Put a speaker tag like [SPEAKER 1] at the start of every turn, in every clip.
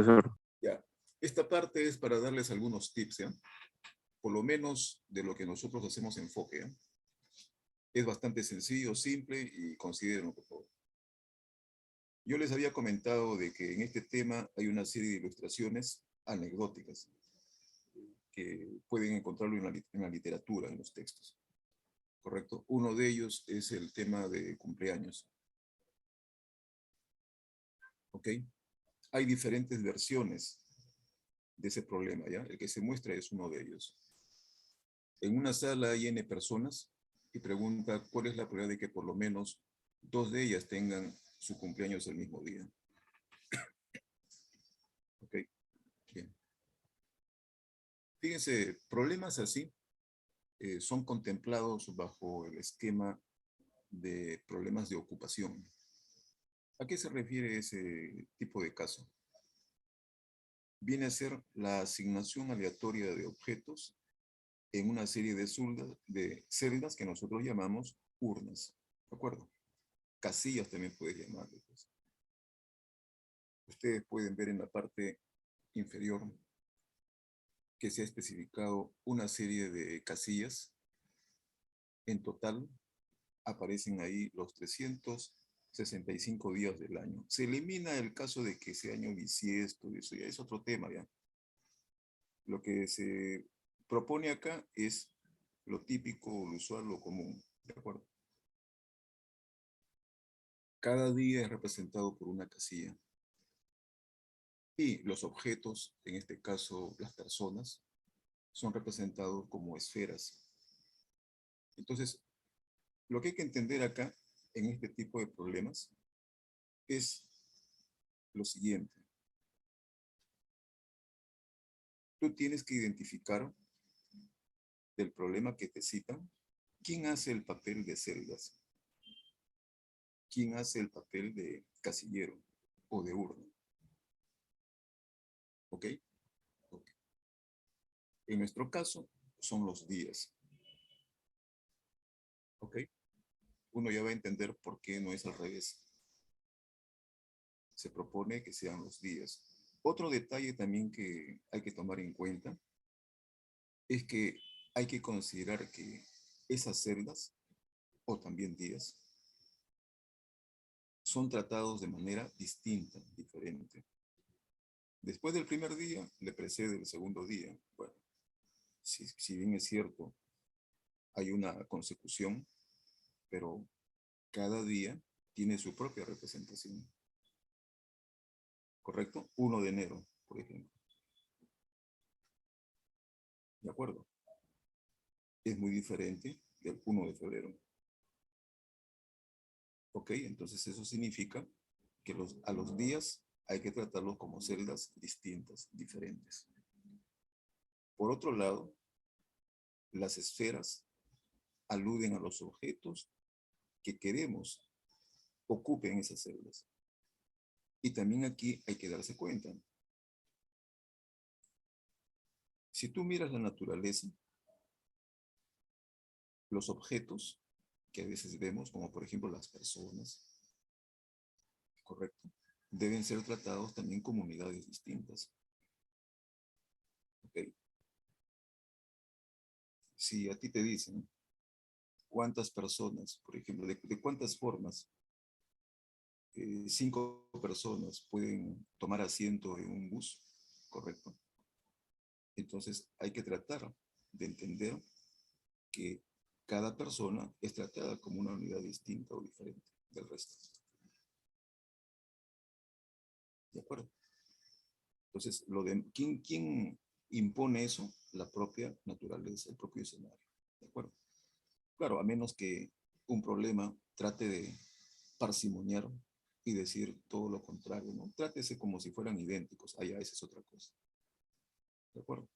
[SPEAKER 1] profesor.
[SPEAKER 2] Ya. Esta parte es para darles algunos tips, ¿ya? Por lo menos de lo que nosotros hacemos enfoque, ¿ya? Es bastante sencillo, simple y considérenlo, por favor. Yo les había comentado de que en este tema hay una serie de ilustraciones anecdóticas que pueden encontrarlo en la literatura, en los textos, ¿correcto? Uno de ellos es el tema de cumpleaños, ¿ok? Hay diferentes versiones de ese problema, ¿ya? El que se muestra es uno de ellos. En una sala hay N personas y pregunta cuál es la probabilidad de que por lo menos 2 de ellas tengan su cumpleaños el mismo día. ¿Ok? Bien. Fíjense, problemas así son contemplados bajo el esquema de problemas de ocupación. ¿A qué se refiere ese tipo de caso? Viene a ser la asignación aleatoria de objetos en una serie de celdas que nosotros llamamos urnas. ¿De acuerdo? Casillas también puedes llamarle. Pues. Ustedes pueden ver en la parte inferior que se ha especificado una serie de casillas. En total aparecen ahí los 365 días del año. Se elimina el caso de que sea año bisiesto, y eso ya es otro tema, ¿ya? Lo que se propone acá es lo típico, lo usual, lo común, ¿de acuerdo? Cada día es representado por una casilla. Y los objetos, en este caso las personas, son representados como esferas. Entonces, lo que hay que entender acá, en este tipo de problemas, es lo siguiente. Tú tienes que identificar del problema que te citan, quién hace el papel de celdas, quién hace el papel de casillero o de urna. ¿Ok? Ok. En nuestro caso, son los días. ¿Ok? Uno ya va a entender por qué no es al revés. Se propone que sean los días. Otro detalle también que hay que tomar en cuenta es que hay que considerar que esas celdas, o también días, son tratados de manera distinta, diferente. Después del primer día, le precede el segundo día. Bueno, si bien es cierto, hay una consecución, pero cada día tiene su propia representación. ¿Correcto? 1 de enero, por ejemplo. ¿De acuerdo? Es muy diferente del 1 de febrero. ¿Ok? Entonces eso significa que a los días hay que tratarlos como celdas distintas, diferentes. Por otro lado, las esferas aluden a los objetos que queremos ocupen esas celdas. Y también aquí hay que darse cuenta. Si tú miras la naturaleza, los objetos que a veces vemos, como por ejemplo las personas, ¿correcto? Deben ser tratados también como unidades distintas. ¿Ok? Si a ti te dicen cuántas personas, por ejemplo, de cuántas formas 5 personas pueden tomar asiento en un bus, ¿correcto? Entonces hay que tratar de entender que cada persona es tratada como una unidad distinta o diferente del resto. ¿De acuerdo? Entonces, ¿quién impone eso? La propia naturaleza, el propio escenario. ¿De acuerdo? Claro, a menos que un problema trate de parsimoniar y decir todo lo contrario, ¿no? Trátese como si fueran idénticos. Allá, esa es otra cosa. ¿De acuerdo?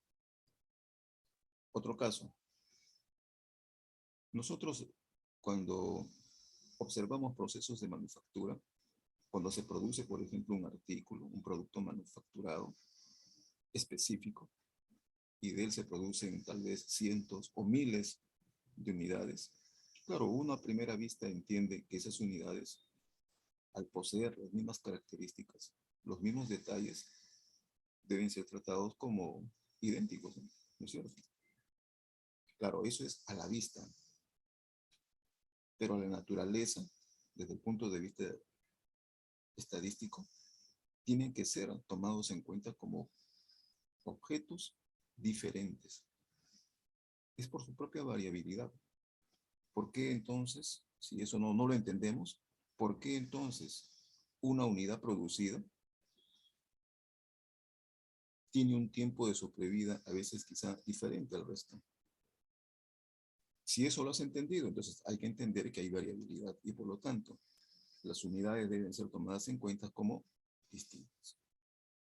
[SPEAKER 2] Otro caso. Nosotros, cuando observamos procesos de manufactura, cuando se produce, por ejemplo, un artículo, un producto manufacturado específico, y de él se producen tal vez cientos o miles de unidades. Claro, uno a primera vista entiende que esas unidades, al poseer las mismas características, los mismos detalles, deben ser tratados como idénticos, ¿no? ¿No es cierto? Claro, eso es a la vista, pero la naturaleza, desde el punto de vista estadístico, tienen que ser tomados en cuenta como objetos diferentes. Es por su propia variabilidad. ¿Por qué entonces, si eso no lo entendemos, por qué entonces una unidad producida tiene un tiempo de sobrevida a veces quizá diferente al resto? Si eso lo has entendido, entonces hay que entender que hay variabilidad y por lo tanto las unidades deben ser tomadas en cuenta como distintas.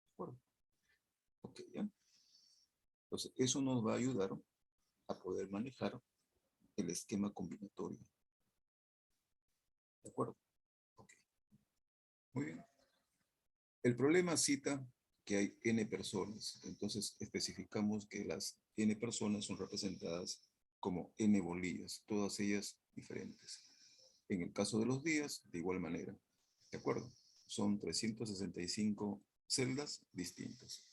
[SPEAKER 2] ¿De acuerdo? Ok, ¿ya? Entonces eso nos va a ayudar a poder manejar el esquema combinatorio. ¿De acuerdo? Ok, muy bien. El problema cita que hay n personas, entonces especificamos que las n personas son representadas como n bolillas, todas ellas diferentes. En el caso de los días, de igual manera. ¿De acuerdo? Son 365 celdas distintas.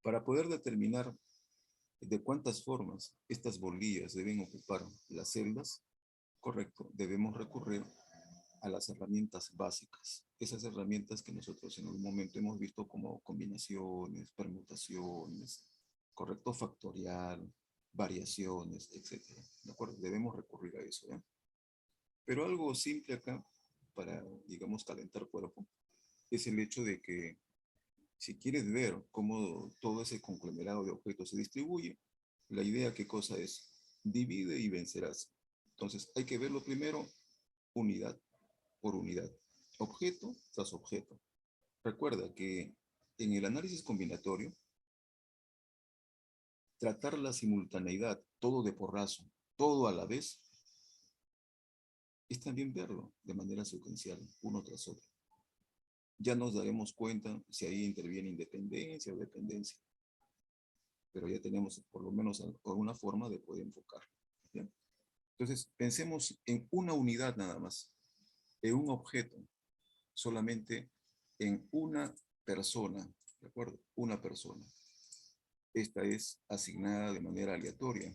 [SPEAKER 2] Para poder determinar de cuántas formas estas bolillas deben ocupar las celdas, correcto, debemos recurrir a las herramientas básicas. Esas herramientas que nosotros en algún momento hemos visto como combinaciones, permutaciones, correcto, factorial, variaciones, etcétera. ¿De acuerdo? Debemos recurrir a eso, ¿ya? Pero algo simple acá, para, digamos, calentar cuerpo, es el hecho de que si quieres ver cómo todo ese conglomerado de objetos se distribuye, la idea, ¿qué cosa es? Divide y vencerás. Entonces, hay que verlo primero unidad por unidad, objeto tras objeto. Recuerda que en el análisis combinatorio, tratar la simultaneidad, todo de porrazo, todo a la vez, es también verlo de manera secuencial, uno tras otro. Ya nos daremos cuenta si ahí interviene independencia o dependencia, pero ya tenemos por lo menos alguna forma de poder enfocar. ¿Bien? Entonces, pensemos en una unidad nada más, en un objeto, solamente en una persona, ¿de acuerdo? Una persona. Esta es asignada de manera aleatoria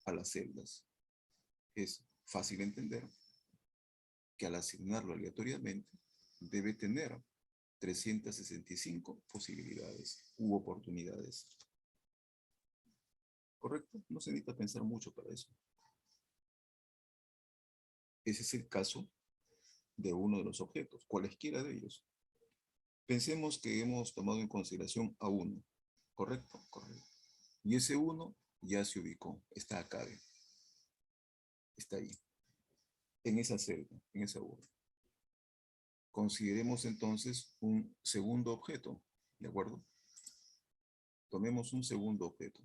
[SPEAKER 2] a las celdas. Es fácil entender que al asignarlo aleatoriamente debe tener 365 posibilidades u oportunidades. ¿Correcto? No se necesita pensar mucho para eso. Ese es el caso de uno de los objetos, cualesquiera de ellos. Pensemos que hemos tomado en consideración a uno. ¿Correcto? Correcto. Y ese uno ya se ubicó, está acá, está ahí, en esa celda, en esa urna. Consideremos entonces un segundo objeto, ¿de acuerdo? Tomemos un segundo objeto.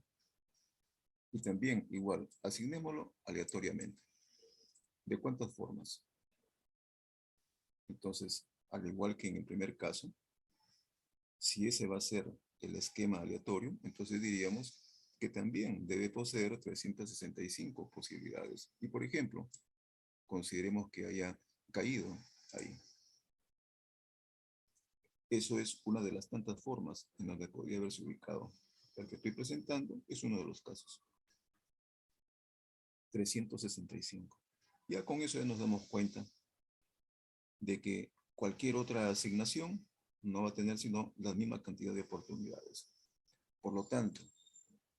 [SPEAKER 2] Y también, igual, asignémoslo aleatoriamente. ¿De cuántas formas? Entonces, al igual que en el primer caso, si ese va a ser el esquema aleatorio, entonces diríamos que también debe poseer 365 posibilidades. Y por ejemplo, consideremos que haya caído ahí. Eso es una de las tantas formas en las que podría haberse ubicado. El que estoy presentando es uno de los casos. 365. Ya con eso ya nos damos cuenta de que cualquier otra asignación no va a tener sino la misma cantidad de oportunidades. Por lo tanto,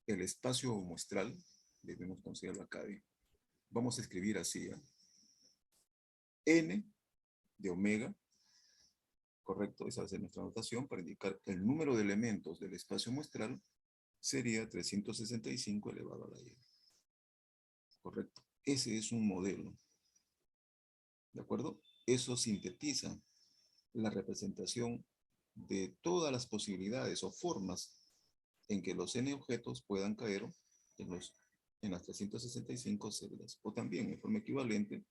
[SPEAKER 2] el espacio muestral, debemos considerarlo acá, vamos a escribir así, ¿eh? N de omega, correcto, esa va a ser nuestra notación para indicar el número de elementos del espacio muestral sería 365 elevado a la y. Correcto. Ese es un modelo. ¿De acuerdo? Eso sintetiza la representación de todas las posibilidades o formas en que los n objetos puedan caer en las 365 celdas. O también, en forma equivalente,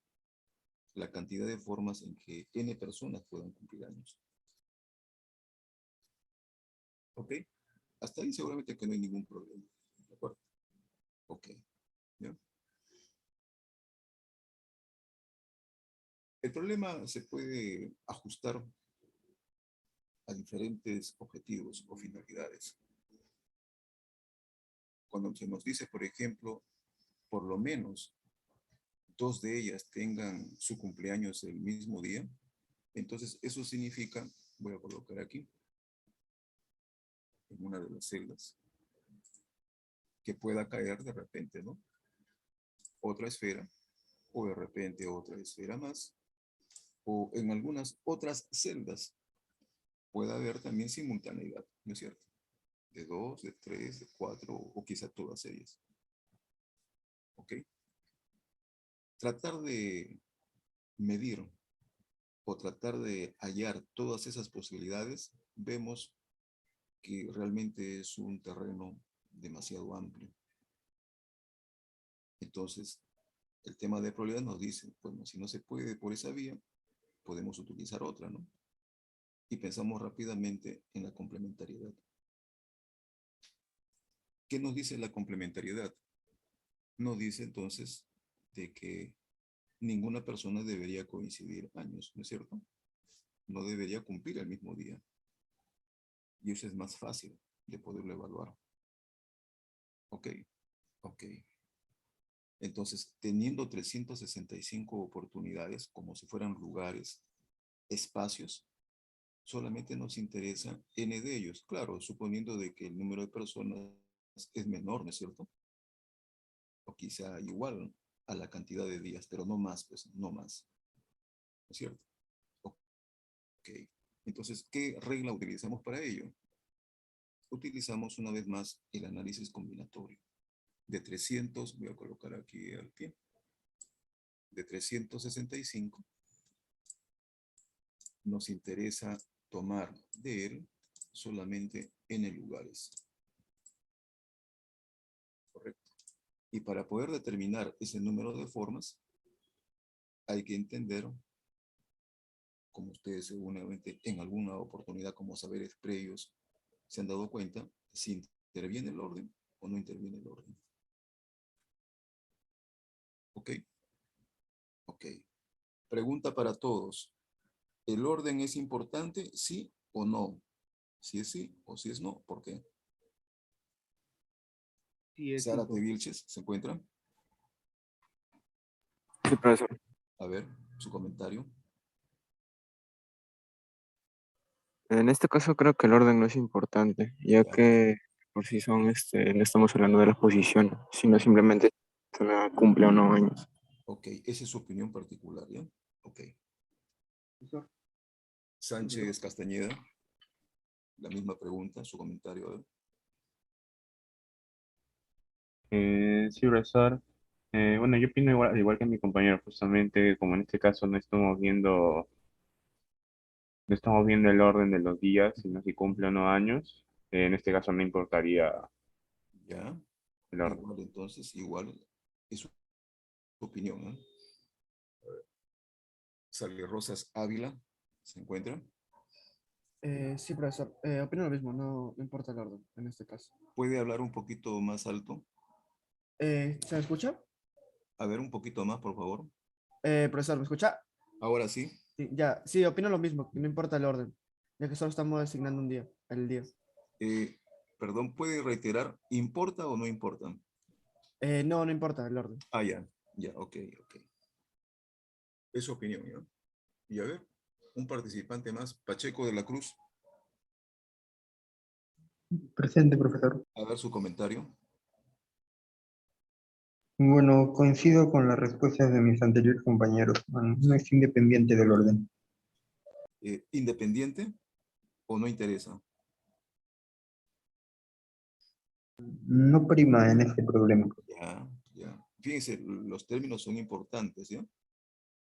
[SPEAKER 2] la cantidad de formas en que n personas puedan cumplir años. ¿Ok? Hasta ahí seguramente que no hay ningún problema. ¿De acuerdo? Ok. ¿Ya? El problema se puede ajustar a diferentes objetivos o finalidades. Cuando se nos dice, por ejemplo, por lo menos 2 de ellas tengan su cumpleaños el mismo día, entonces eso significa, voy a colocar aquí, en una de las celdas, que pueda caer de repente, ¿no? Otra esfera, o de repente otra esfera más, o en algunas otras celdas puede haber también simultaneidad, ¿no es cierto? De 2, de 3, de 4, o quizá todas ellas. ¿Ok? Tratar de medir o tratar de hallar todas esas posibilidades, vemos que realmente es un terreno demasiado amplio. Entonces, el tema de probabilidad nos dice, bueno, si no se puede por esa vía, podemos utilizar otra, ¿no? Y pensamos rápidamente en la complementariedad. ¿Qué nos dice la complementariedad? Nos dice entonces de que ninguna persona debería coincidir años, ¿no es cierto? No debería cumplir el mismo día. Y eso es más fácil de poderlo evaluar. Ok, ok. Entonces, teniendo 365 oportunidades, como si fueran lugares, espacios, solamente nos interesa n de ellos. Claro, suponiendo de que el número de personas es menor, ¿no es cierto? O quizá igual a la cantidad de días, pero no más, pues, no más. ¿No es cierto? Ok. Entonces, ¿qué regla utilizamos para ello? Utilizamos una vez más el análisis combinatorio. De 300, voy a colocar aquí al pie, de 365, nos interesa tomar de él solamente n lugares. Correcto. Y para poder determinar ese número de formas, hay que entender, como ustedes seguramente en alguna oportunidad como saberes previos se han dado cuenta, si interviene el orden o no interviene el orden. ¿Ok? Ok. Pregunta para todos. ¿El orden es importante, sí o no? Si es sí o si es no, ¿por qué?
[SPEAKER 1] Sí, es
[SPEAKER 2] Sara
[SPEAKER 1] importante.
[SPEAKER 2] Vilches, ¿se encuentra?
[SPEAKER 3] Sí, profesor.
[SPEAKER 2] A ver, su comentario.
[SPEAKER 3] En este caso creo que el orden no es importante, ya
[SPEAKER 2] Ya,
[SPEAKER 3] que por sí son, no estamos hablando de las posiciones, sino simplemente si una cumple o no años.
[SPEAKER 2] ok, esa es su opinión particular, ¿ya? Ok.
[SPEAKER 1] Profesor.
[SPEAKER 2] Sánchez Castañeda, la misma pregunta, su comentario. A ver.
[SPEAKER 4] Sí, profesor. Bueno, yo opino igual que mi compañero, justamente, como en este caso no estamos viendo el orden de los días, sino si cumple o no años, en este caso no importaría
[SPEAKER 2] Ya,
[SPEAKER 4] el orden.
[SPEAKER 2] igual entonces, igual es su opinión, ¿no? Sally Rosas Ávila, ¿se encuentra?
[SPEAKER 1] Sí, profesor. Opino lo mismo, no importa el orden en este caso.
[SPEAKER 2] ¿Puede hablar un poquito más alto?
[SPEAKER 1] ¿Se me escucha?
[SPEAKER 2] A ver, un poquito más, por favor.
[SPEAKER 1] Profesor, ¿me escucha?
[SPEAKER 2] Ahora sí.
[SPEAKER 1] Sí, ya, sí, opino lo mismo, que no importa el orden, ya que solo estamos designando un día, el día.
[SPEAKER 2] Eh, Perdón, ¿puede reiterar? ¿Importa o no importa?
[SPEAKER 1] No importa el orden.
[SPEAKER 2] Ah, ya, ya, ok, ok. Es su opinión, ¿ya? Y a ver, un participante más, Pacheco de la Cruz,
[SPEAKER 5] Presente, profesor.
[SPEAKER 2] a ver su comentario.
[SPEAKER 5] Bueno, coincido con las respuestas de mis anteriores compañeros. Bueno, no es independiente del orden.
[SPEAKER 2] ¿Independiente o no interesa?
[SPEAKER 5] No prima en este problema.
[SPEAKER 2] Ya, ya. Fíjense, los términos son importantes, ¿ya?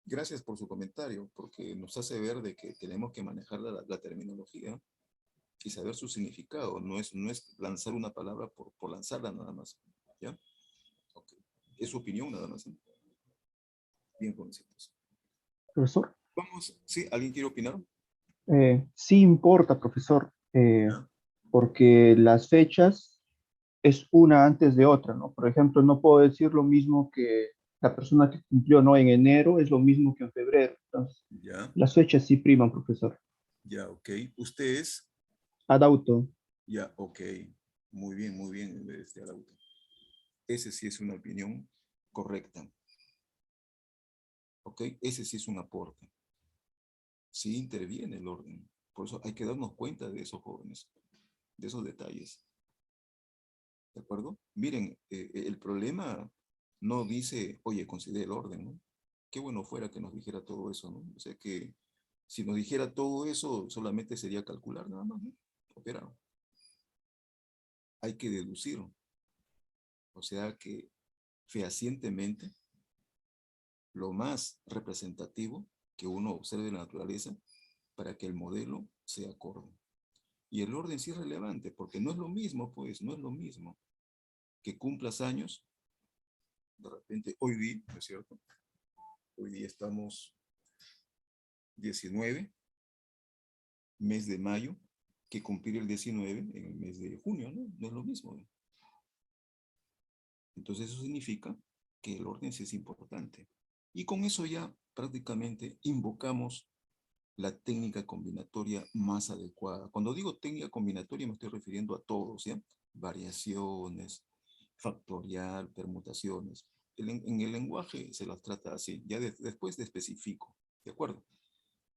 [SPEAKER 2] Gracias por su comentario, porque nos hace ver de que tenemos que manejar la terminología y saber su significado. No es lanzar una palabra por lanzarla nada más, ¿ya? Ok. Es su opinión nada más, ¿eh? Bien, jovencitos.
[SPEAKER 6] Profesor,
[SPEAKER 2] Vamos, ¿sí? ¿Alguien quiere opinar?
[SPEAKER 6] sí importa, profesor,
[SPEAKER 2] Ya,
[SPEAKER 6] porque las fechas es una antes de otra, ¿no? Por ejemplo, no puedo decir lo mismo que la persona que cumplió, ¿no? En enero es lo mismo que en febrero. Entonces,
[SPEAKER 2] ya.
[SPEAKER 6] las fechas sí priman, profesor.
[SPEAKER 2] Ya, ok. Usted es,
[SPEAKER 6] Adauto.
[SPEAKER 2] ya, ok. Muy bien, Arauto. Ese sí es una opinión correcta. Ok, ese sí es un aporte. Sí interviene el orden. Por eso hay que darnos cuenta de esos jóvenes, de esos detalles. ¿De acuerdo? Miren, el problema no dice, oye, considera el orden, ¿no? Qué bueno fuera que nos dijera todo eso, ¿no? O sea que si nos dijera todo eso, solamente sería calcular nada más, ¿no? Operar. Hay que deducir. O sea que fehacientemente, lo más representativo que uno observe en la naturaleza para que el modelo sea acorde. Y el orden sí es relevante, porque no es lo mismo, pues, no es lo mismo que cumplas años, de repente, hoy día, ¿no es cierto? Hoy día estamos 19, mes de mayo, que cumplir el 19 en el mes de junio, ¿no? No es lo mismo, ¿no? Entonces eso significa que el orden sí es importante. Y con eso ya prácticamente invocamos la técnica combinatoria más adecuada. Cuando digo técnica combinatoria me estoy refiriendo a todos, ¿ya? Variaciones, factorial, permutaciones. En el lenguaje se las trata así, ya después de especifico, ¿de acuerdo?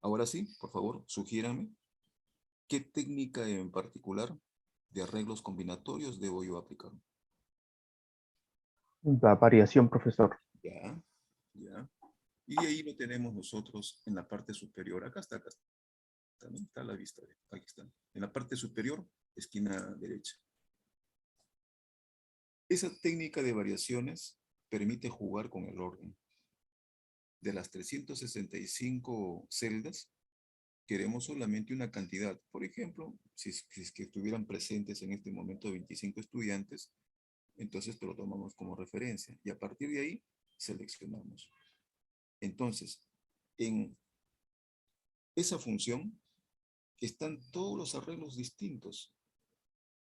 [SPEAKER 2] Ahora sí, por favor, sugiérame qué técnica en particular de arreglos combinatorios debo yo aplicar.
[SPEAKER 6] La variación, profesor.
[SPEAKER 2] Ya, ya. Y ahí lo tenemos nosotros en la parte superior. Acá está, ¿no? Está a la vista. Aquí está. En la parte superior, esquina derecha. Esa técnica de variaciones permite jugar con el orden. De las 365 celdas, queremos solamente una cantidad. Por ejemplo, si es que estuvieran presentes en este momento 25 estudiantes, entonces lo tomamos como referencia. Y a partir de ahí, seleccionamos. Entonces, en esa función están todos los arreglos distintos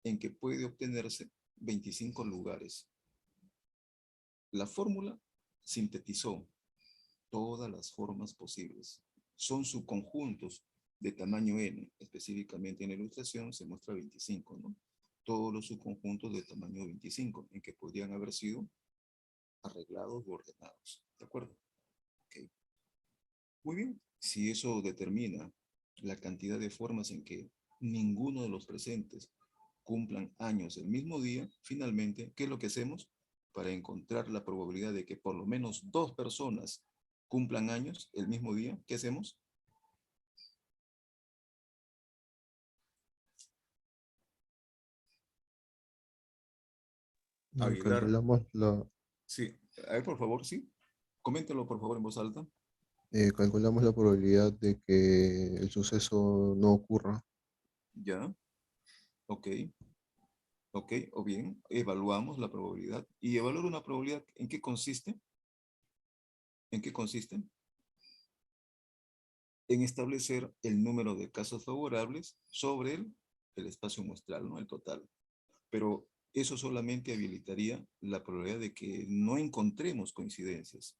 [SPEAKER 2] en que puede obtenerse 25 lugares. La fórmula sintetizó todas las formas posibles. Son subconjuntos de tamaño n, específicamente en la ilustración se muestra 25, ¿no? Todos los subconjuntos de tamaño 25, en que podrían haber sido arreglados o ordenados. ¿De acuerdo? Okay. Muy bien. Si eso determina la cantidad de formas en que ninguno de los presentes cumplan años el mismo día, finalmente, ¿qué es lo que hacemos? Para encontrar la probabilidad de que por lo menos 2 personas cumplan años el mismo día, ¿qué hacemos? Aguilar,
[SPEAKER 7] Calculamos
[SPEAKER 2] sí. A ver, por favor, sí. Coméntelo, por favor, en voz alta.
[SPEAKER 7] calculamos la probabilidad de que el suceso no ocurra.
[SPEAKER 2] Ya, ok, ok, o bien, evaluamos la probabilidad. ¿Y evaluar una probabilidad en qué consiste? ¿En qué consiste? En establecer el número de casos favorables sobre el espacio muestral, ¿no? El total. Pero eso solamente habilitaría la probabilidad de que no encontremos coincidencias.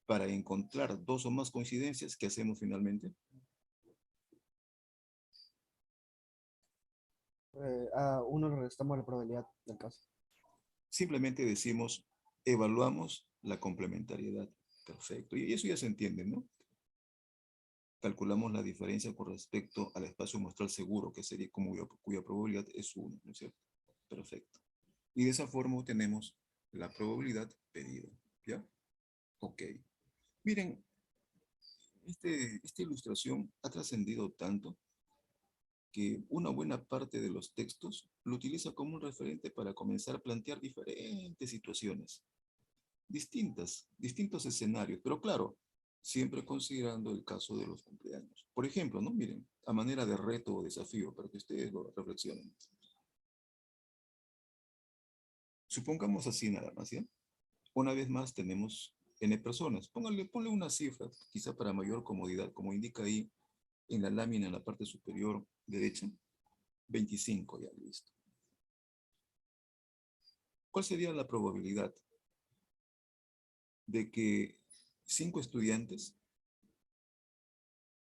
[SPEAKER 2] Para encontrar 2 o más coincidencias, ¿qué hacemos finalmente?
[SPEAKER 1] A uno le restamos la probabilidad del caso.
[SPEAKER 2] Simplemente decimos, evaluamos la complementariedad. Perfecto. Y eso ya se entiende, ¿no? Calculamos la diferencia con respecto al espacio muestral seguro, que sería cuya probabilidad es 1, ¿no es cierto? Perfecto. Y de esa forma obtenemos la probabilidad pedida. ¿Ya? Ok. Miren, esta ilustración ha trascendido tanto que una buena parte de los textos lo utiliza como un referente para comenzar a plantear diferentes situaciones, distintos escenarios, pero claro, siempre considerando el caso de los cumpleaños. Por ejemplo, ¿no? Miren, a manera de reto o desafío, para que ustedes lo reflexionen. Supongamos así nada más, ¿ya? Una vez más tenemos n personas. Ponle una cifra, quizá para mayor comodidad, como indica ahí en la lámina en la parte superior derecha, 25, ya listo. ¿Cuál sería la probabilidad de que 5 estudiantes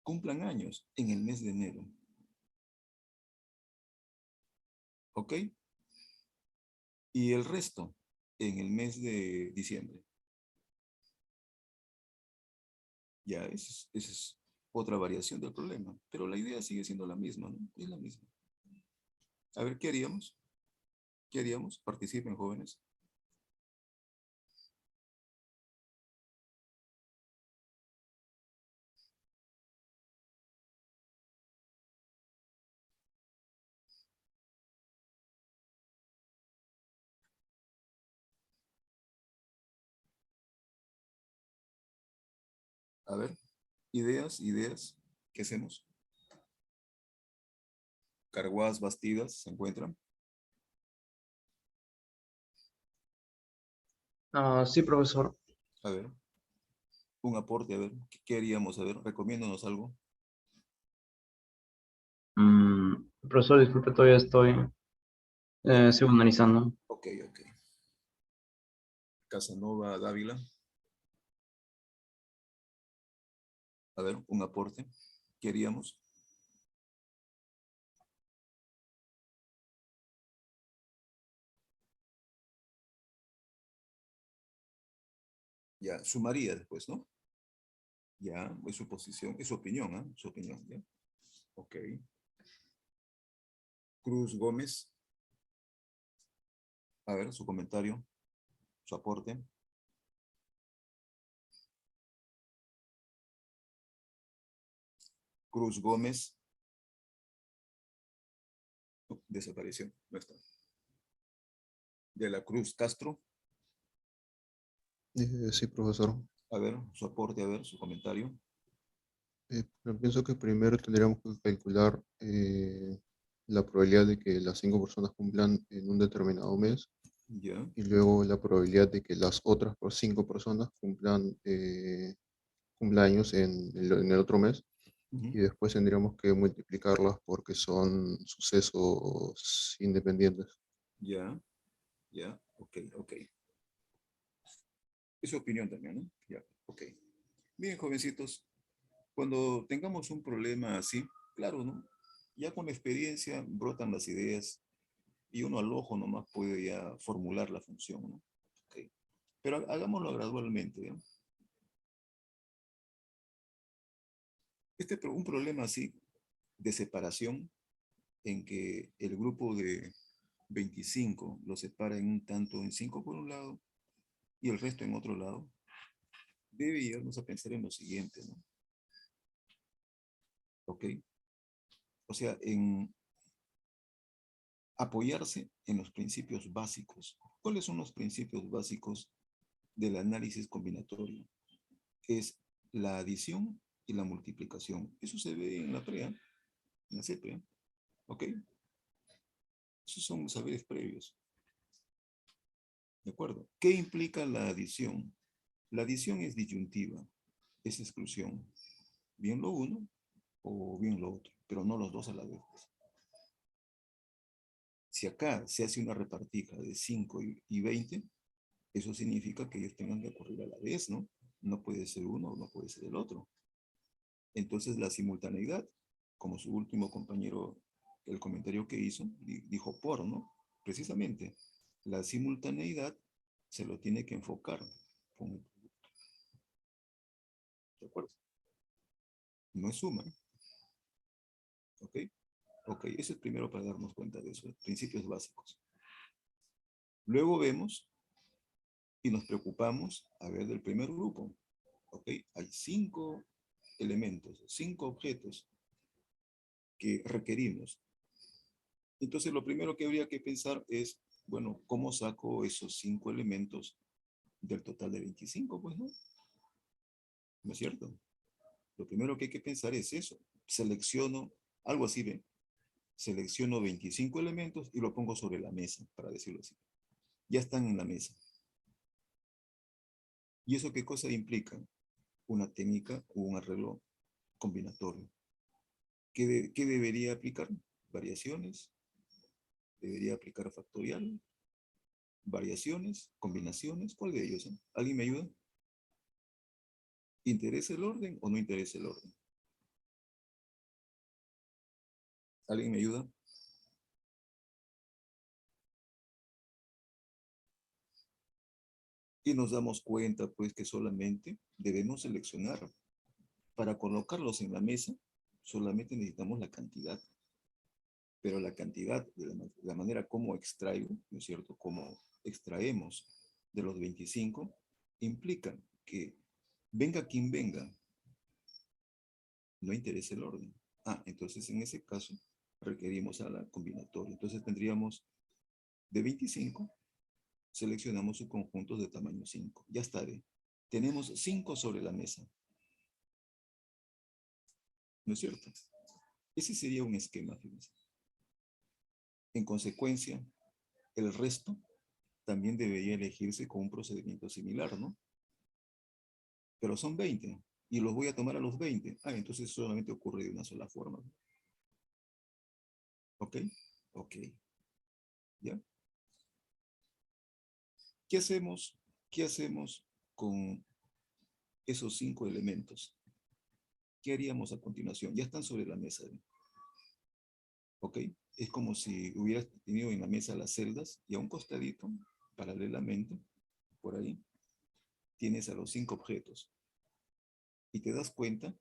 [SPEAKER 2] cumplan años en el mes de enero. ¿Ok? Y el resto en el mes de diciembre. Ya, esa es otra variación del problema. Pero la idea sigue siendo la misma, ¿no? Es la misma. A ver, ¿qué haríamos? ¿Qué haríamos? Participen, jóvenes. A ver, ideas. ¿Qué hacemos? Carguas, bastidas, ¿se encuentran?
[SPEAKER 8] Sí, profesor.
[SPEAKER 2] A ver, un aporte, a ver, ¿qué haríamos? A ver, recomiéndanos algo.
[SPEAKER 8] Profesor, disculpe, todavía sigo analizando.
[SPEAKER 2] Ok. Casanova Dávila. A ver, un aporte. ¿Qué haríamos? Ya, sumaría después, ¿no? Ya, es su posición, es su opinión, ¿ah? Su opinión, ¿ya? Ok. Cruz Gómez. A ver, su comentario, su aporte. Cruz Gómez. Desapareció, no está. De la Cruz Castro.
[SPEAKER 7] Sí, profesor.
[SPEAKER 2] A ver, su aporte, a ver, su comentario.
[SPEAKER 7] Pero pienso que primero tendríamos que calcular la probabilidad de que las 5 personas cumplan en un determinado mes
[SPEAKER 2] Ya,
[SPEAKER 7] y luego la probabilidad de que las otras 5 personas cumpleaños en el otro mes y
[SPEAKER 2] ujú,
[SPEAKER 7] después tendríamos que multiplicarlas porque son sucesos independientes.
[SPEAKER 2] ya, ok. Es su opinión también, ¿no? Ya, ok. Bien, jovencitos, cuando tengamos un problema así, claro, ¿no? Ya con la experiencia brotan las ideas y uno al ojo nomás puede ya formular la función, ¿no? Ok. Pero hagámoslo gradualmente, ¿eh? Un problema así de separación en que el grupo de 25 lo separa en un tanto en 5 por un lado y el resto en otro lado, debe llevarnos a pensar en lo siguiente, ¿no? ¿Ok? O sea, en apoyarse en los principios básicos. ¿Cuáles son los principios básicos del análisis combinatorio? Es la adición y la multiplicación. Eso se ve en la PREA, en la CPREA, ¿ok? Esos son saberes previos, ¿de acuerdo? ¿Qué implica la adición? La adición es disyuntiva, es exclusión. Bien lo uno o bien lo otro, pero no los dos a la vez. Si acá se hace una repartija de 5 y 20, eso significa que ellos tengan que ocurrir a la vez, ¿no? No puede ser uno o no puede ser el otro. Entonces la simultaneidad, como su último compañero, el comentario que hizo, dijo por, ¿no? Precisamente, la simultaneidad se lo tiene que enfocar con el producto. ¿De acuerdo? No es suma. ¿Ok? Ok, eso es primero para darnos cuenta de eso, principios básicos. Luego vemos y nos preocupamos a ver del primer grupo. ¿Ok? Hay 5 elementos, 5 objetos que requerimos. Entonces, lo primero que habría que pensar es, bueno, ¿cómo saco esos 5 elementos del total de 25? Pues no, ¿no es cierto? Lo primero que hay que pensar es eso. Selecciono, algo así, ¿ven? Selecciono 25 elementos y lo pongo sobre la mesa, para decirlo así. Ya están en la mesa. ¿Y eso qué cosa implica? Una técnica o un arreglo combinatorio. ¿Qué debería aplicar? Variaciones. Debería aplicar factorial. Variaciones, combinaciones. ¿Cuál de ellos? ¿Alguien me ayuda? ¿Interesa el orden o no interesa el orden? ¿Alguien me ayuda? Y nos damos cuenta, pues, que solamente debemos seleccionar. Para colocarlos en la mesa, solamente necesitamos la cantidad. Pero la cantidad, de la manera como extraigo, ¿no es cierto? Como extraemos de los 25, implica que venga quien venga, no interesa el orden. Entonces en ese caso requerimos a la combinatoria. Entonces tendríamos de 25, seleccionamos sus conjuntos de tamaño 5. Ya está. Tenemos 5 sobre la mesa. ¿No es cierto? Ese sería un esquema, fíjense. En consecuencia, el resto también debería elegirse con un procedimiento similar, ¿no? Pero son 20 y los voy a tomar a los 20. Entonces solamente ocurre de una sola forma. ¿Ok? Ok. ¿Ya? ¿Qué hacemos? ¿Qué hacemos con esos 5 elementos? ¿Qué haríamos a continuación? Ya están sobre la mesa. ¿Ok? Es como si hubieras tenido en la mesa las celdas y a un costadito, paralelamente, por ahí, tienes a los 5 objetos. Y te das cuenta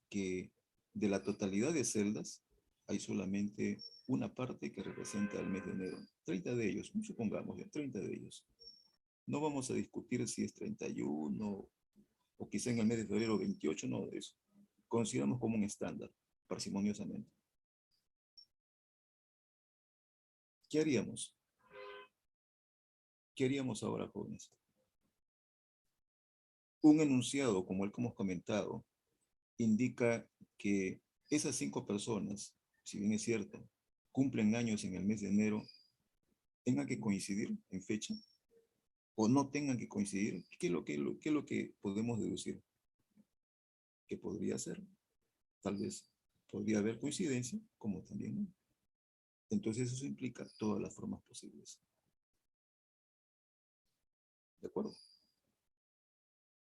[SPEAKER 2] que de la totalidad de celdas hay solamente una parte que representa el mes de enero. 30 de ellos, supongamos, 30 de ellos. No vamos a discutir si es 31 o quizá en el mes de febrero 28, no de eso. Consideramos como un estándar, parsimoniosamente. ¿Qué haríamos? ¿Qué haríamos ahora, jóvenes? Un enunciado, como el que hemos comentado, indica que esas 5 personas, si bien es cierto, cumplen años en el mes de enero, tengan que coincidir en fecha o no tengan que coincidir. ¿Qué es lo que podemos deducir? Que podría ser, tal vez podría haber coincidencia, como también no. Entonces eso implica todas las formas posibles. ¿De acuerdo?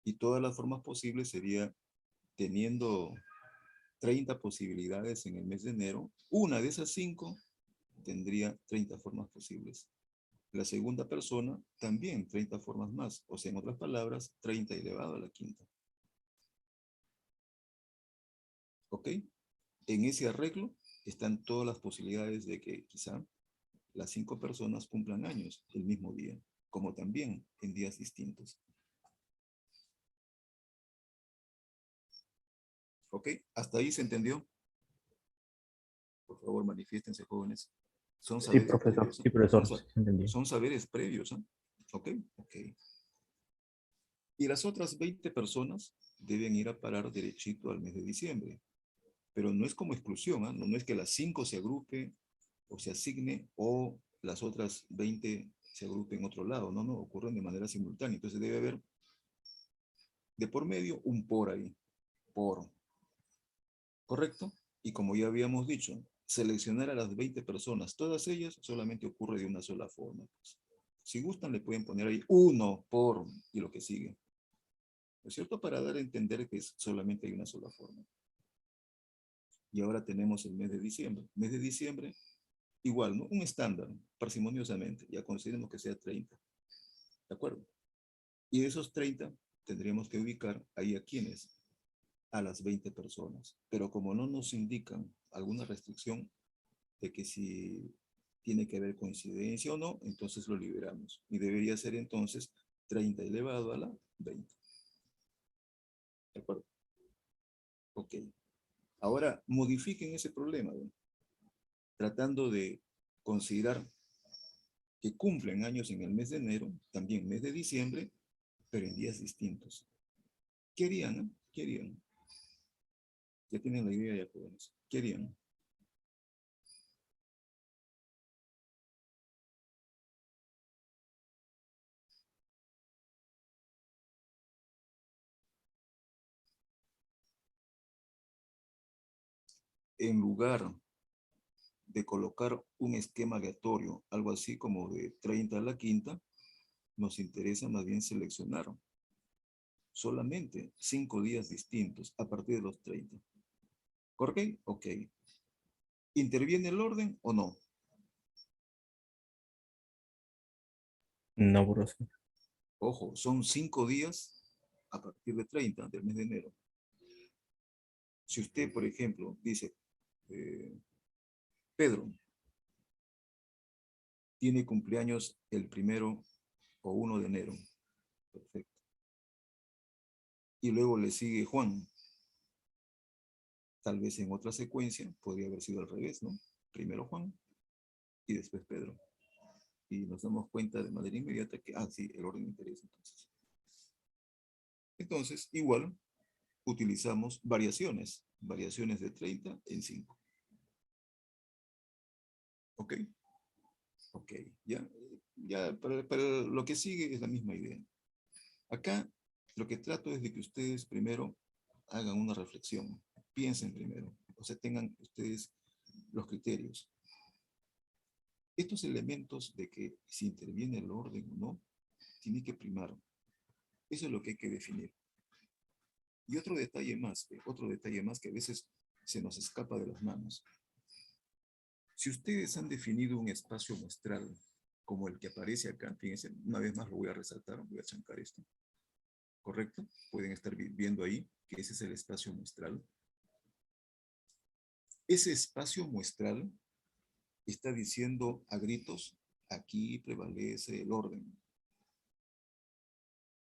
[SPEAKER 2] Y todas las formas posibles sería teniendo 30 posibilidades en el mes de enero, una de esas 5 tendría 30 formas posibles. La segunda persona también 30 formas más, o sea, en otras palabras, 30 elevado a la quinta. ¿Ok? En ese arreglo están todas las posibilidades de que quizá las 5 personas cumplan años el mismo día, como también en días distintos. ¿Ok? ¿Hasta ahí se entendió? Por favor, manifiéstense, jóvenes. Son
[SPEAKER 9] Sí,
[SPEAKER 2] saberes
[SPEAKER 9] profesor.
[SPEAKER 2] previos.
[SPEAKER 9] Sí, profesor. Sí, entendí.
[SPEAKER 2] Son saberes previos. ¿Ok? Ok. Y las otras 20 personas deben ir a parar derechito al mes de diciembre. Pero no es como exclusión, no es que las 5 se agrupe o se asigne o las otras 20 se agrupen en otro lado. No, ocurren de manera simultánea. Entonces debe haber de por medio un por ahí. Por. ¿Correcto? Y como ya habíamos dicho, seleccionar a las 20 personas, todas ellas, solamente ocurre de una sola forma. Pues. Si gustan, le pueden poner ahí 1 por y lo que sigue. ¿No es cierto? Para dar a entender que solamente hay una sola forma. Y ahora tenemos el mes de diciembre. Mes de diciembre, igual, ¿no? Un estándar, parsimoniosamente. Ya consideramos que sea 30. ¿De acuerdo? Y de esos 30, tendríamos que ubicar ahí a quiénes. A las 20 personas. Pero como no nos indican alguna restricción de que si tiene que haber coincidencia o no, entonces lo liberamos. Y debería ser entonces 30 elevado a la 20. ¿De acuerdo? Ok. Ahora modifiquen ese problema, ¿no? Tratando de considerar que cumplen años en el mes de enero, también mes de diciembre, pero en días distintos. ¿Qué harían? ¿Qué harían? Ya tienen la idea ya, jóvenes. ¿Qué harían? En lugar de colocar un esquema aleatorio, algo así como de 30 a la quinta, nos interesa más bien seleccionar solamente 5 días distintos a partir de los 30. ¿Correcto? Ok. ¿Interviene el orden o no?
[SPEAKER 9] No, profesor.
[SPEAKER 2] Ojo, son 5 días a partir de 30 del mes de enero. Si usted, por ejemplo, dice, Pedro, tiene cumpleaños el 1 o 1 de enero. Perfecto. Y luego le sigue Juan. Tal vez en otra secuencia podría haber sido al revés, ¿no? Primero Juan y después Pedro. Y nos damos cuenta de manera inmediata que, sí, el orden interesa entonces. Entonces, igual, utilizamos variaciones de 30 en 5. ¿Ok? Ok, ya para lo que sigue es la misma idea. Acá lo que trato es de que ustedes primero hagan una reflexión, piensen primero, o sea, tengan ustedes los criterios. Estos elementos de que si interviene el orden o no, tiene que primar. Eso es lo que hay que definir. Y otro detalle más que a veces se nos escapa de las manos. Si ustedes han definido un espacio muestral como el que aparece acá, fíjense, una vez más lo voy a resaltar, voy a chancar esto. ¿Correcto? Pueden estar viendo ahí que ese es el espacio muestral. Ese espacio muestral está diciendo a gritos, aquí prevalece el orden.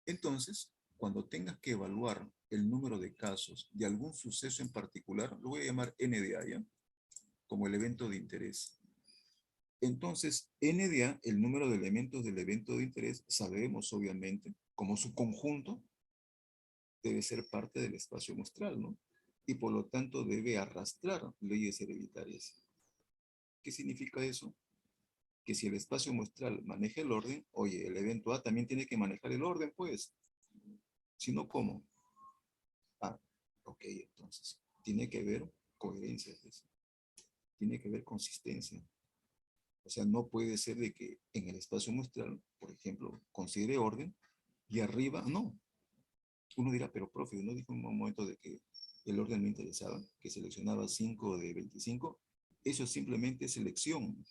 [SPEAKER 2] Entonces, cuando tengas que evaluar el número de casos de algún suceso en particular, lo voy a llamar NDA, ¿ya? Como el evento de interés. Entonces, NDA, el número de elementos del evento de interés, sabemos obviamente, como su conjunto, debe ser parte del espacio muestral, ¿no? Y por lo tanto debe arrastrar leyes hereditarias. ¿Qué significa eso? Que si el espacio muestral maneja el orden, oye, el evento A también tiene que manejar el orden, pues. Si no, ¿cómo? Ok, entonces, tiene que haber coherencia, pues. Tiene que haber consistencia. O sea, no puede ser de que en el espacio muestral, por ejemplo, considere orden y arriba, no. Uno dirá, pero profe, ¿no dijo en un momento de que el orden me interesaba, que seleccionaba 5 de 25? Eso es simplemente selección.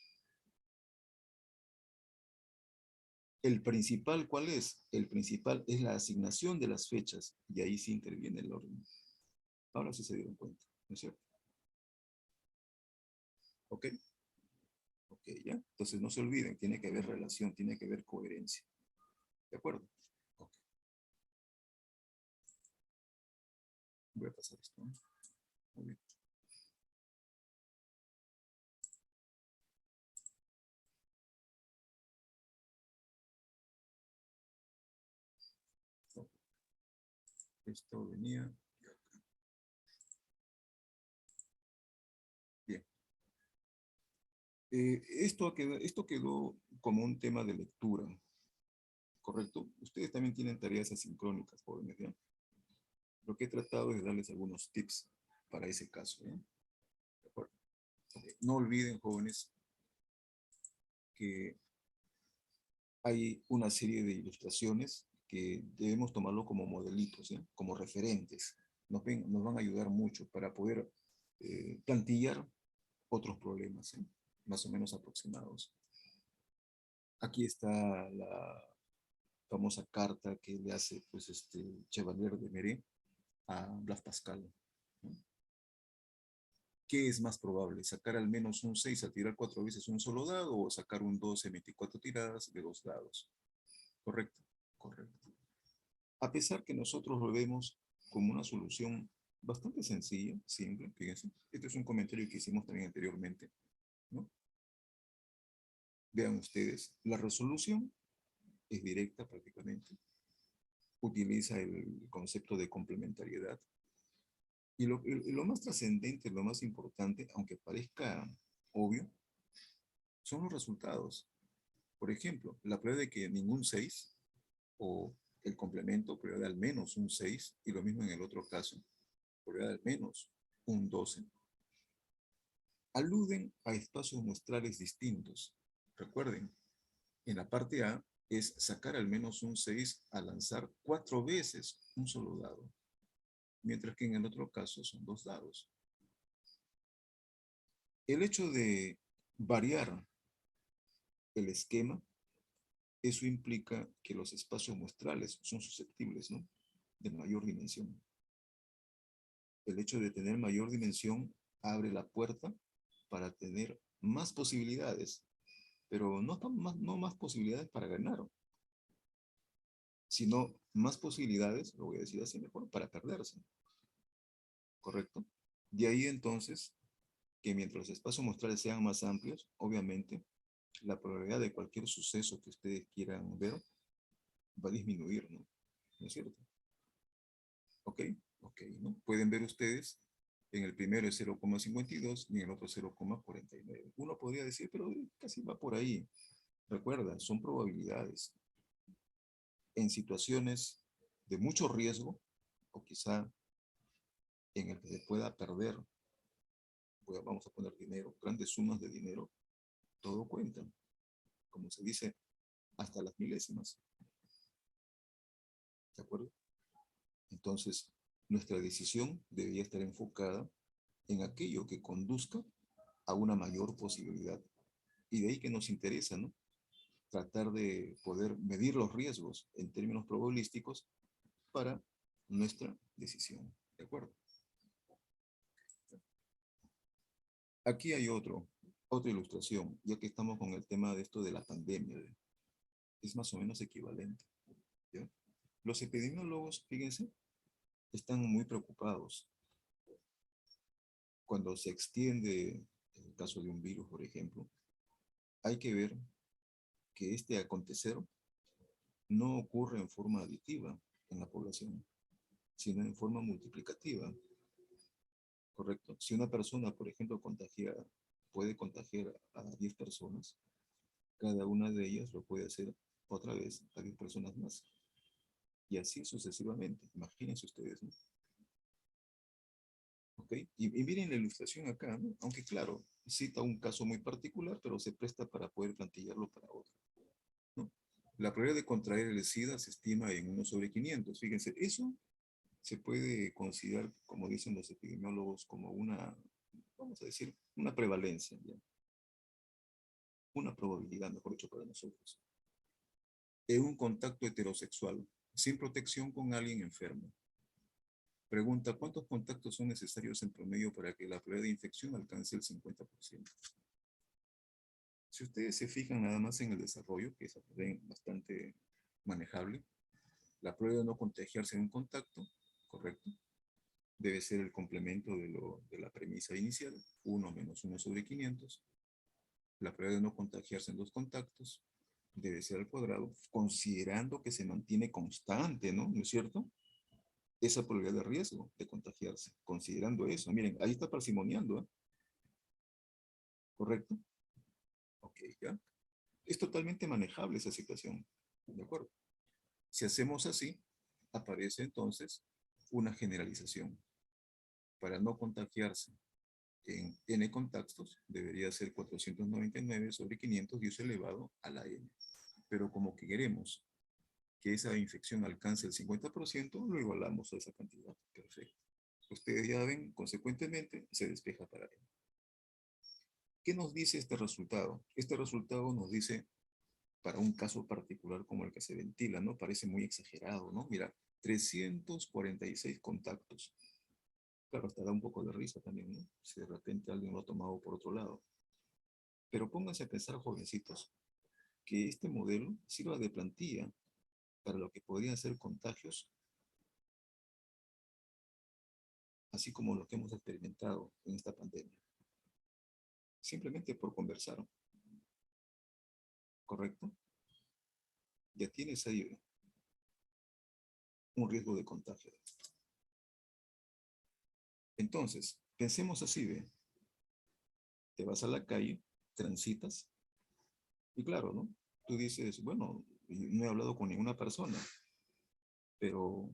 [SPEAKER 2] El principal, ¿cuál es? El principal es la asignación de las fechas y ahí sí interviene el orden. Ahora sí se dieron cuenta, ¿no es cierto? ¿Ok? Ok, ¿ya? Entonces no se olviden, tiene que haber relación, tiene que haber coherencia. ¿De acuerdo? Ok. Voy a pasar esto, ¿no? Muy bien. Ok. Esto venía. Bien. Esto quedó como un tema de lectura, ¿correcto? Ustedes también tienen tareas asincrónicas, jóvenes, ¿ya? Lo que he tratado es darles algunos tips para ese caso, ¿ya? ¿De acuerdo? Okay. No olviden, jóvenes, que hay una serie de ilustraciones que debemos tomarlo como modelitos, ¿ya? Como referentes. Nos van a ayudar mucho para poder plantillar otros problemas, ¿eh? Más o menos aproximados. Aquí está la famosa carta que le hace pues, Chevalier de Méré a Blaise Pascal, ¿no? ¿Qué es más probable? ¿Sacar al menos un 6 a tirar 4 veces un solo dado o sacar un 12 en 24 tiradas de 2 dados? ¿Correcto? Correcto. A pesar que nosotros lo vemos como una solución bastante sencilla, simple, fíjense. Este es un comentario que hicimos también anteriormente, ¿no? Vean ustedes, la resolución es directa prácticamente. Utiliza el concepto de complementariedad. Y lo más trascendente, lo más importante, aunque parezca obvio, son los resultados. Por ejemplo, la prueba de que ningún 6 o el complemento prueba de al menos un 6 y lo mismo en el otro caso, prueba de al menos un 12, aluden a espacios muestrales distintos. Recuerden, en la parte A es sacar al menos un 6 a lanzar 4 veces un solo dado, mientras que en el otro caso son 2 dados. El hecho de variar el esquema, eso implica que los espacios muestrales son susceptibles, ¿no?, de mayor dimensión. El hecho de tener mayor dimensión abre la puerta para tener más posibilidades, pero no más posibilidades para ganar, sino más posibilidades, lo voy a decir así mejor, para perderse. ¿Correcto? De ahí entonces que mientras los espacios muestrales sean más amplios, obviamente, la probabilidad de cualquier suceso que ustedes quieran ver va a disminuir, ¿no? ¿No es cierto? ¿Ok? Ok, ¿no? Pueden ver ustedes, en el primero es 0,52 y en el otro 0,49. Uno podría decir, pero casi va por ahí. Recuerda, son probabilidades. En situaciones de mucho riesgo, o quizá en el que se pueda perder, vamos a poner dinero, grandes sumas de dinero, todo cuenta. Como se dice, hasta las milésimas. ¿De acuerdo? Entonces, nuestra decisión debería estar enfocada en aquello que conduzca a una mayor posibilidad. Y de ahí que nos interesa, ¿no?, tratar de poder medir los riesgos en términos probabilísticos para nuestra decisión. ¿De acuerdo? Aquí hay otra ilustración, ya que estamos con el tema de esto de la pandemia. Es más o menos equivalente, ¿ya? Los epidemiólogos, fíjense, están muy preocupados cuando se extiende el caso de un virus, por ejemplo. Hay que ver que este acontecer no ocurre en forma aditiva en la población, sino en forma multiplicativa. ¿Correcto? Si una persona, por ejemplo, puede contagiar a 10 personas, cada una de ellas lo puede hacer otra vez a 10 personas más. Y así sucesivamente. Imagínense ustedes, ¿no? ¿Ok? Y miren la ilustración acá, ¿no? Aunque claro, cita un caso muy particular, pero se presta para poder plantearlo para otro, ¿no? La probabilidad de contraer el SIDA se estima en 1/500. Fíjense, eso se puede considerar, como dicen los epidemiólogos, como una, vamos a decir, una prevalencia, ¿ya? Una probabilidad, mejor dicho, para nosotros. En un contacto heterosexual, sin protección con alguien enfermo. Pregunta, ¿cuántos contactos son necesarios en promedio para que la probabilidad de infección alcance el 50%? Si ustedes se fijan nada más en el desarrollo, que es bastante manejable, la probabilidad de no contagiarse en un contacto, correcto, debe ser el complemento de la premisa inicial, 1 menos 1/500. La probabilidad de no contagiarse en dos contactos debe ser al cuadrado, considerando que se mantiene constante, ¿no? ¿No es cierto? Esa probabilidad de riesgo de contagiarse, considerando eso. Miren, ahí está parsimoniando, ¿eh? ¿Correcto? Ok, ¿ya? Es totalmente manejable esa situación, ¿de acuerdo? Si hacemos así, aparece entonces una generalización. Para no contagiarse en n contactos, debería ser 499/500 Dios elevado a la n. Pero como que queremos que esa infección alcance el 50%, lo igualamos a esa cantidad. Perfecto. Ustedes ya ven, consecuentemente, se despeja para n. ¿Qué nos dice este resultado? Este resultado nos dice, para un caso particular como el que se ventila, ¿no? Parece muy exagerado, ¿no? Mira, 346 contactos. Claro, hasta da un poco de risa también, ¿no? Si de repente alguien lo ha tomado por otro lado. Pero pónganse a pensar, jovencitos, que este modelo sirva de plantilla para lo que podrían ser contagios, así como lo que hemos experimentado en esta pandemia. Simplemente por conversar. ¿Correcto? Ya tienes ahí un riesgo de contagio. Entonces, pensemos así, ¿ve? Te vas a la calle, transitas, y claro, ¿no? Tú dices, bueno, no he hablado con ninguna persona, pero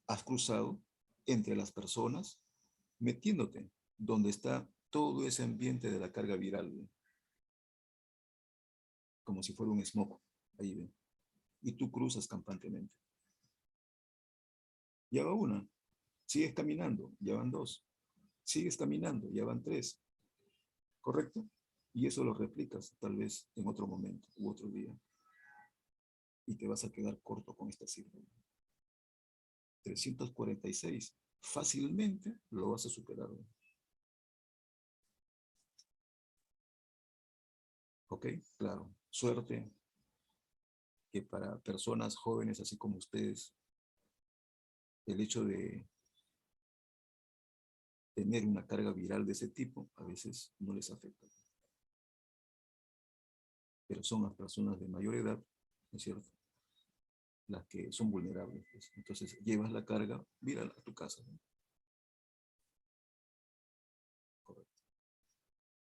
[SPEAKER 2] has cruzado entre las personas, metiéndote donde está todo ese ambiente de la carga viral, ¿ve? Como si fuera un smog, ahí ven. Y tú cruzas campantemente. Ya va una, sigues caminando, ya van dos. Sigues caminando, ya van tres. ¿correcto? Y eso lo replicas tal vez en otro momento u otro día. Y te vas a quedar corto con esta cifra. 346. Fácilmente lo vas a superar. ¿Ok? Claro. Suerte que para personas jóvenes así como ustedes, el hecho de tener una carga viral de ese tipo a veces no les afecta. Pero son las personas de mayor edad, ¿no es cierto?, las que son vulnerables. Pues. Entonces llevas la carga viral a tu casa, ¿no? Correcto.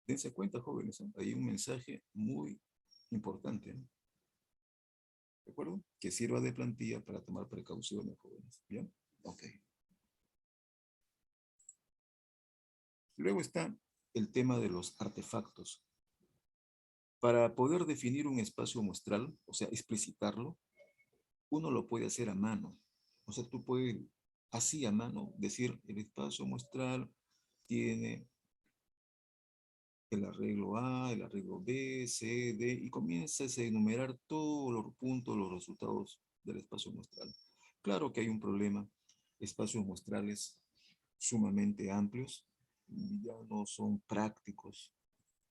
[SPEAKER 2] Dense cuenta, jóvenes, ¿no? Hay un mensaje muy importante, ¿no? ¿De acuerdo? Que sirva de plantilla para tomar precauciones, jóvenes. ¿Bien? Ok. Luego está el tema de los artefactos. Para poder definir un espacio muestral, o sea, explicitarlo, uno lo puede hacer a mano. O sea, tú puedes, así a mano, decir el espacio muestral tiene el arreglo A, el arreglo B, C, D, y comienzas a enumerar todos los puntos, los resultados del espacio muestral. Claro que hay un problema. Espacios muestrales sumamente amplios ya no son prácticos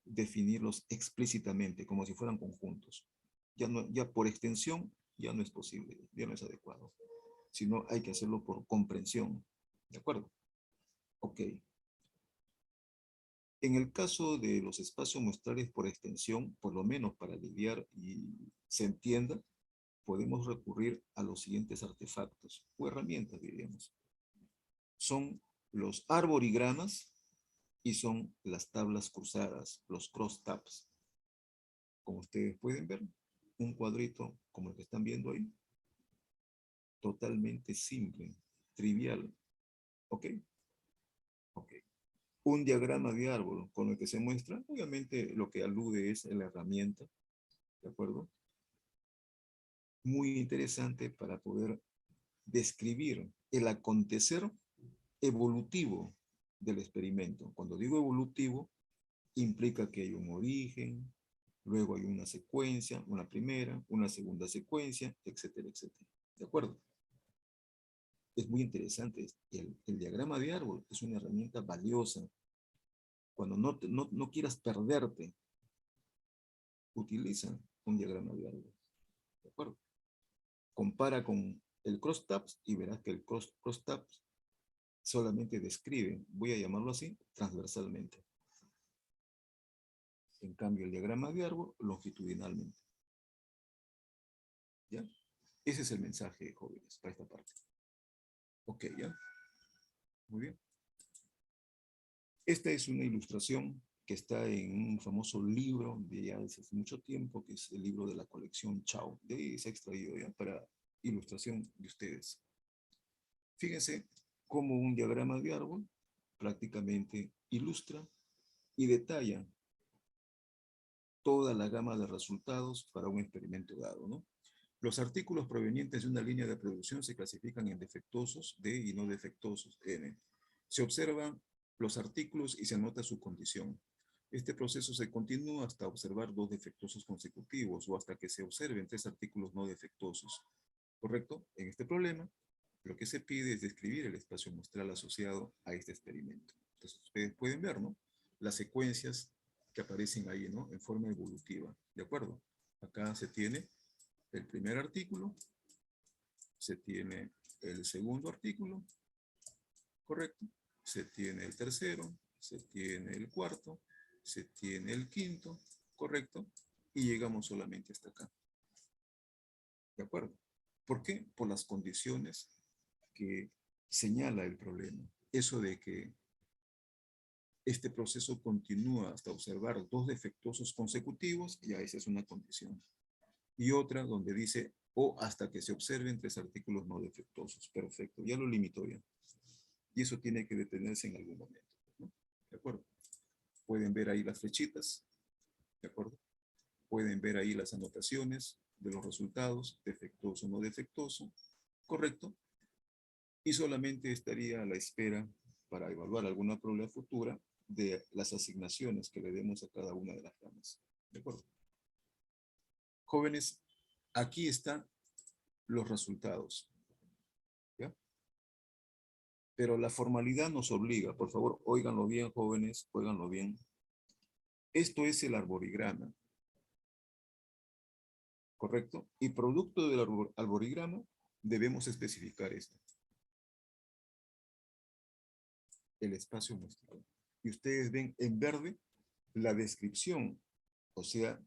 [SPEAKER 2] definirlos explícitamente, como si fueran conjuntos. Ya por extensión ya no es posible, ya no es adecuado. Sino hay que hacerlo por comprensión. ¿De acuerdo? Ok. En el caso de los espacios muestrales por extensión, por lo menos para lidiar y se entienda, podemos recurrir a los siguientes artefactos o herramientas, diríamos. Son los arborigramas y son las tablas cruzadas, los crosstabs. Como ustedes pueden ver, un cuadrito como el que están viendo ahí, totalmente simple, trivial. ¿Ok? Ok. Un diagrama de árbol con el que se muestra, obviamente lo que alude es la herramienta, ¿de acuerdo? Muy interesante para poder describir el acontecer evolutivo del experimento. Cuando digo evolutivo, implica que hay un origen, luego hay una secuencia, una primera, una segunda secuencia, etcétera, etcétera. ¿De acuerdo? Es muy interesante. El diagrama de árbol es una herramienta valiosa. Cuando no quieras perderte, utiliza un diagrama de árbol. ¿De acuerdo? Compara con el crosstabs y verás que el crosstabs solamente describe, voy a llamarlo así, transversalmente. En cambio, el diagrama de árbol, longitudinalmente. ¿Ya? Ese es el mensaje, jóvenes, para esta parte. Ok, ¿ya? Muy bien. Esta es una ilustración que está en un famoso libro de ya hace mucho tiempo, que es el libro de la colección Chao. De ahí se ha extraído ya para ilustración de ustedes. Fíjense cómo un diagrama de árbol prácticamente ilustra y detalla toda la gama de resultados para un experimento dado, ¿no? Los artículos provenientes de una línea de producción se clasifican en defectuosos, D, y no defectuosos, N. Se observan los artículos y se anota su condición. Este proceso se continúa hasta observar 2 defectuosos consecutivos o hasta que se observen 3 artículos no defectuosos. ¿Correcto? En este problema, lo que se pide es describir el espacio muestral asociado a este experimento. Entonces, ustedes pueden ver, ¿no?, las secuencias que aparecen ahí, ¿no?, en forma evolutiva. ¿De acuerdo? Acá se tiene el primer artículo, se tiene el segundo artículo, ¿correcto? Se tiene el tercero, se tiene el cuarto, se tiene el quinto, ¿correcto? Y llegamos solamente hasta acá. ¿De acuerdo? ¿Por qué? Por las condiciones que señala el problema. Eso de que este proceso continúa hasta observar 2 defectuosos consecutivos, ya esa es una condición. Y otra donde dice, o hasta que se observen 3 artículos no defectuosos. Perfecto, ya lo limitó ya. Y eso tiene que detenerse en algún momento, ¿no? ¿De acuerdo? Pueden ver ahí las flechitas, ¿de acuerdo? Pueden ver ahí las anotaciones de los resultados, defectuoso, no defectuoso, ¿correcto? Y solamente estaría a la espera para evaluar alguna probabilidad futura de las asignaciones que le demos a cada una de las ramas. ¿De acuerdo? Jóvenes, aquí están los resultados. ¿Ya? Pero la formalidad nos obliga, por favor, óiganlo bien, jóvenes, óiganlo bien. Esto es el arborigrama. ¿Correcto? Y producto del arborigrama debemos especificar esto. El espacio muestral. Y ustedes ven en verde la descripción, o sea,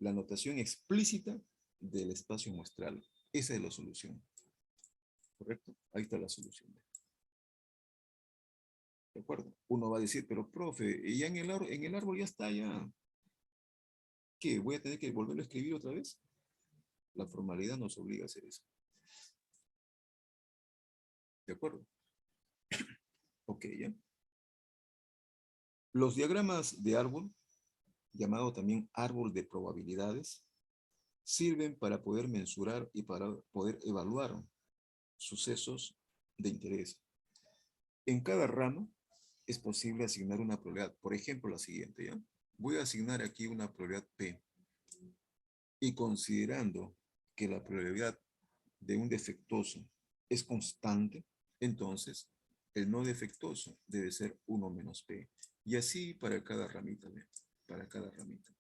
[SPEAKER 2] la notación explícita del espacio muestral. Esa es la solución. ¿Correcto? Ahí está la solución. ¿De acuerdo? Uno va a decir, pero profe, ya en el árbol ya está, ya. ¿Qué? ¿Voy a tener que volverlo a escribir otra vez? La formalidad nos obliga a hacer eso. ¿De acuerdo? Ok, ya. Los diagramas de árbol, llamado también árbol de probabilidades, sirven para poder mensurar y para poder evaluar sucesos de interés. En cada rama es posible asignar una probabilidad. Por ejemplo, la siguiente, ¿ya? Voy a asignar aquí una probabilidad P. Y considerando que la probabilidad de un defectuoso es constante, entonces el no defectuoso debe ser 1 menos P. Y así para cada ramita, ¿ve? Para cada ramita.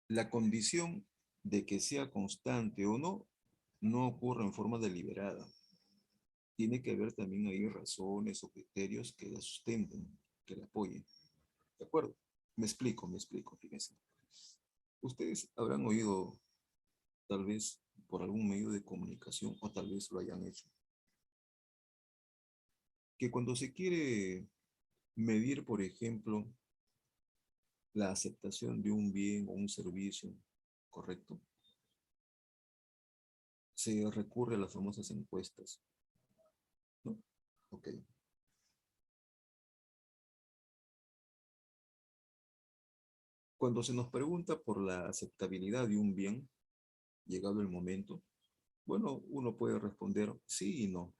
[SPEAKER 2] La condición de que sea constante o no, no ocurre en forma deliberada. Tiene que haber también ahí razones o criterios que la sustenten, que la apoyen. ¿De acuerdo? Me explico, fíjense. Ustedes habrán oído, tal vez por algún medio de comunicación, o tal vez lo hayan hecho, que cuando se quiere medir, por ejemplo, la aceptación de un bien o un servicio, ¿correcto? Se recurre a las famosas encuestas, ¿no? Ok. Cuando se nos pregunta por la aceptabilidad de un bien, llegado el momento, bueno, uno puede responder sí y no.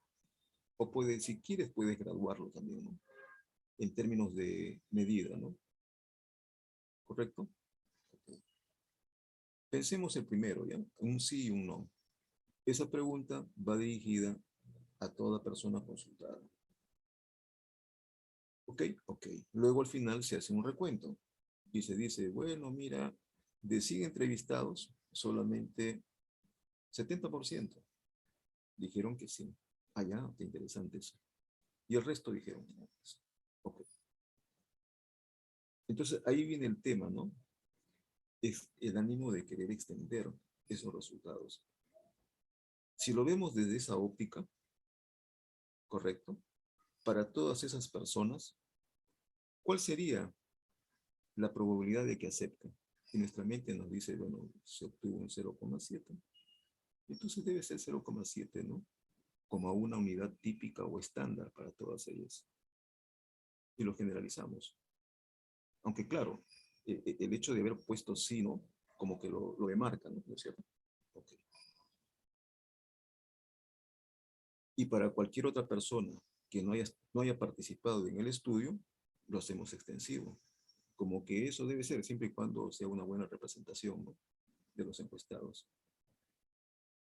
[SPEAKER 2] O puede, si quieres, puedes graduarlo también, ¿no? En términos de medida, ¿no? ¿Correcto? Ok. Pensemos el primero, ¿ya? Un sí y un no. Esa pregunta va dirigida a toda persona consultada. ¿Ok? Ok. Luego al final se hace un recuento y se dice, bueno, mira, de 100 entrevistados, solamente 70% dijeron que sí. Ah, ya, qué interesante eso. Y el resto dijeron no. Ok. Entonces ahí viene el tema, ¿no? Es el ánimo de querer extender esos resultados. Si lo vemos desde esa óptica, ¿correcto? Para todas esas personas, ¿cuál sería la probabilidad de que acepten? Y nuestra mente nos dice, bueno, se obtuvo un 0,7. Entonces debe ser 0,7, ¿no? Como una unidad típica o estándar para todas ellas. Y lo generalizamos. Aunque claro, el hecho de haber puesto sí, ¿no? Como que lo demarca, ¿no? ¿No es cierto? Okay. Y para cualquier otra persona que no haya participado en el estudio, lo hacemos extensivo. Como que eso debe ser siempre y cuando sea una buena representación, ¿no? De los encuestados.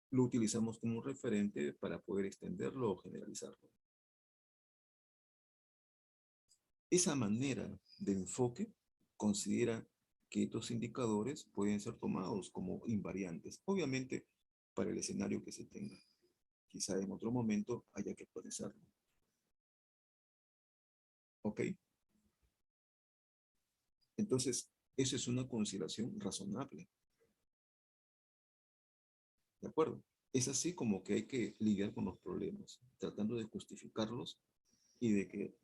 [SPEAKER 2] Lo utilizamos como un referente para poder extenderlo o generalizarlo. Esa manera de enfoque considera que estos indicadores pueden ser tomados como invariantes, obviamente para el escenario que se tenga. Quizá en otro momento haya que actualizarlo. ¿Ok? Entonces, eso es una consideración razonable. ¿De acuerdo? Es así como que hay que lidiar con los problemas, tratando de justificarlos y de que,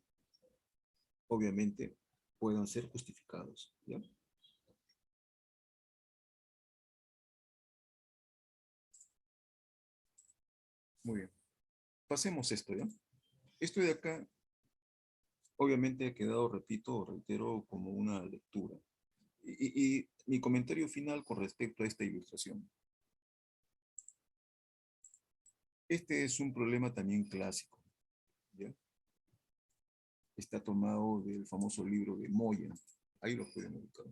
[SPEAKER 2] obviamente, puedan ser justificados. ¿Ya? Muy bien. Pasemos esto, ¿ya? Esto de acá, obviamente ha quedado, repito, reitero, como una lectura. Y mi comentario final con respecto a esta ilustración. Este es un problema también clásico, ¿ya? Está tomado del famoso libro de Moya. Ahí lo pueden ubicar.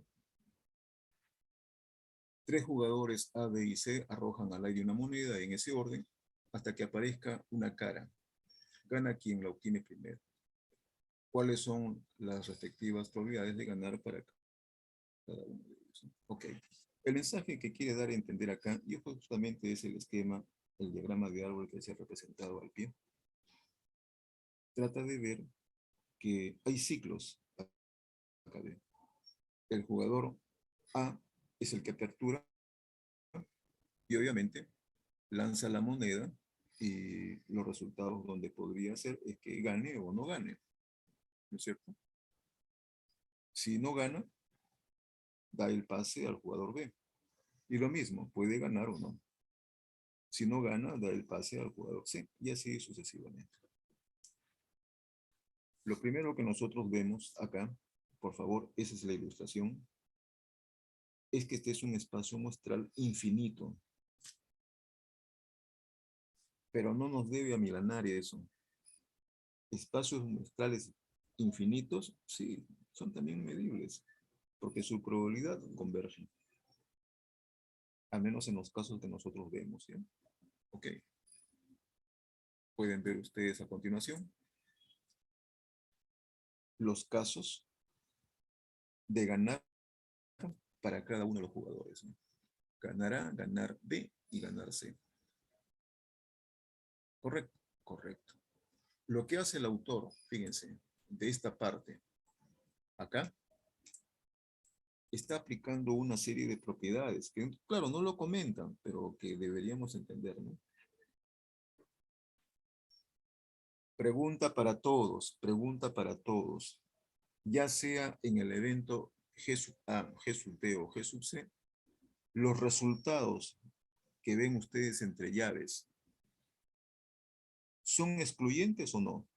[SPEAKER 2] 3 jugadores A, B y C arrojan al aire una moneda en ese orden hasta que aparezca una cara. Gana quien la obtiene primero. ¿Cuáles son las respectivas probabilidades de ganar para cada uno de ellos? Ok. El mensaje que quiere dar a entender acá, y justamente es el esquema, el diagrama de árbol que se ha representado al pie. Trata de ver que hay ciclos. Acá ve. El jugador A es el que apertura y obviamente lanza la moneda y los resultados donde podría ser es que gane o no gane. ¿No es cierto? Si no gana, da el pase al jugador B. Y lo mismo, puede ganar o no. Si no gana, da el pase al jugador C. Y así sucesivamente. Lo primero que nosotros vemos acá, por favor, esa es la ilustración, es que este es un espacio muestral infinito. Pero no nos debe amilanar eso. Espacios muestrales infinitos, sí, son también medibles, porque su probabilidad converge. Al menos en los casos que nosotros vemos, ¿sí? Ok. Pueden ver ustedes a continuación los casos de ganar para cada uno de los jugadores, ¿no? Ganar A, ganar B y ganar C. Correcto, correcto. Lo que hace el autor, fíjense, de esta parte, acá, está aplicando una serie de propiedades que, claro, no lo comentan, pero que deberíamos entender, ¿no? Pregunta para todos. Ya sea en el evento G sub A, G sub B o G sub C, los resultados que ven ustedes entre llaves, ¿son excluyentes o no?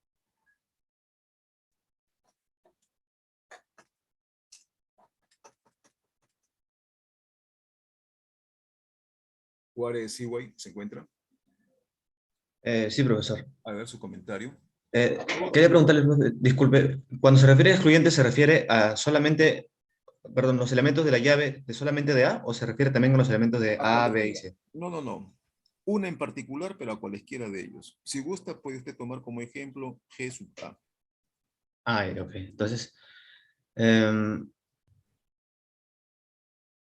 [SPEAKER 2] Juárez Seaway, ¿se encuentra?
[SPEAKER 8] Sí, profesor.
[SPEAKER 2] A ver su comentario.
[SPEAKER 8] Quería preguntarle, profe, disculpe, cuando se refiere a excluyente, ¿se refiere a solamente, perdón, los elementos de la llave de solamente de A o se refiere también a los elementos de
[SPEAKER 2] A
[SPEAKER 8] A, B y
[SPEAKER 2] cualesquiera.
[SPEAKER 8] C?
[SPEAKER 2] No, no, no. Una en particular, pero a cualesquiera de ellos. Si gusta, puede usted tomar como ejemplo G sub A.
[SPEAKER 8] Ah, ok. Entonces, em,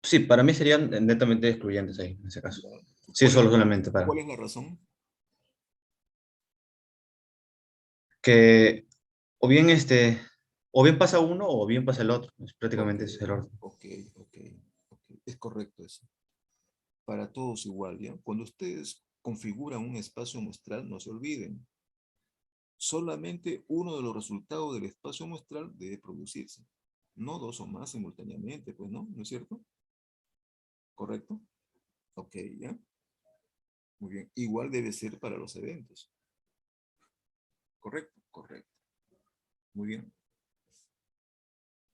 [SPEAKER 8] sí, para mí serían netamente excluyentes ahí, en ese caso.
[SPEAKER 2] ¿Ya?
[SPEAKER 8] Sí, solo solamente para.
[SPEAKER 2] ¿Cuál es la razón?
[SPEAKER 8] Que o bien o bien pasa uno o bien pasa el otro. Es
[SPEAKER 2] Ok,
[SPEAKER 8] prácticamente ese es el orden.
[SPEAKER 2] ok, ok, ok. Es correcto eso. Para todos igual, ¿ya? Cuando ustedes configuran un espacio muestral, no se olviden. Solamente uno de los resultados del espacio muestral debe producirse. No dos o más simultáneamente, pues no, ¿no es cierto? ¿Correcto? Ok, ¿ya? Muy bien. Igual debe ser para los eventos. ¿Correcto? Correcto. Muy bien.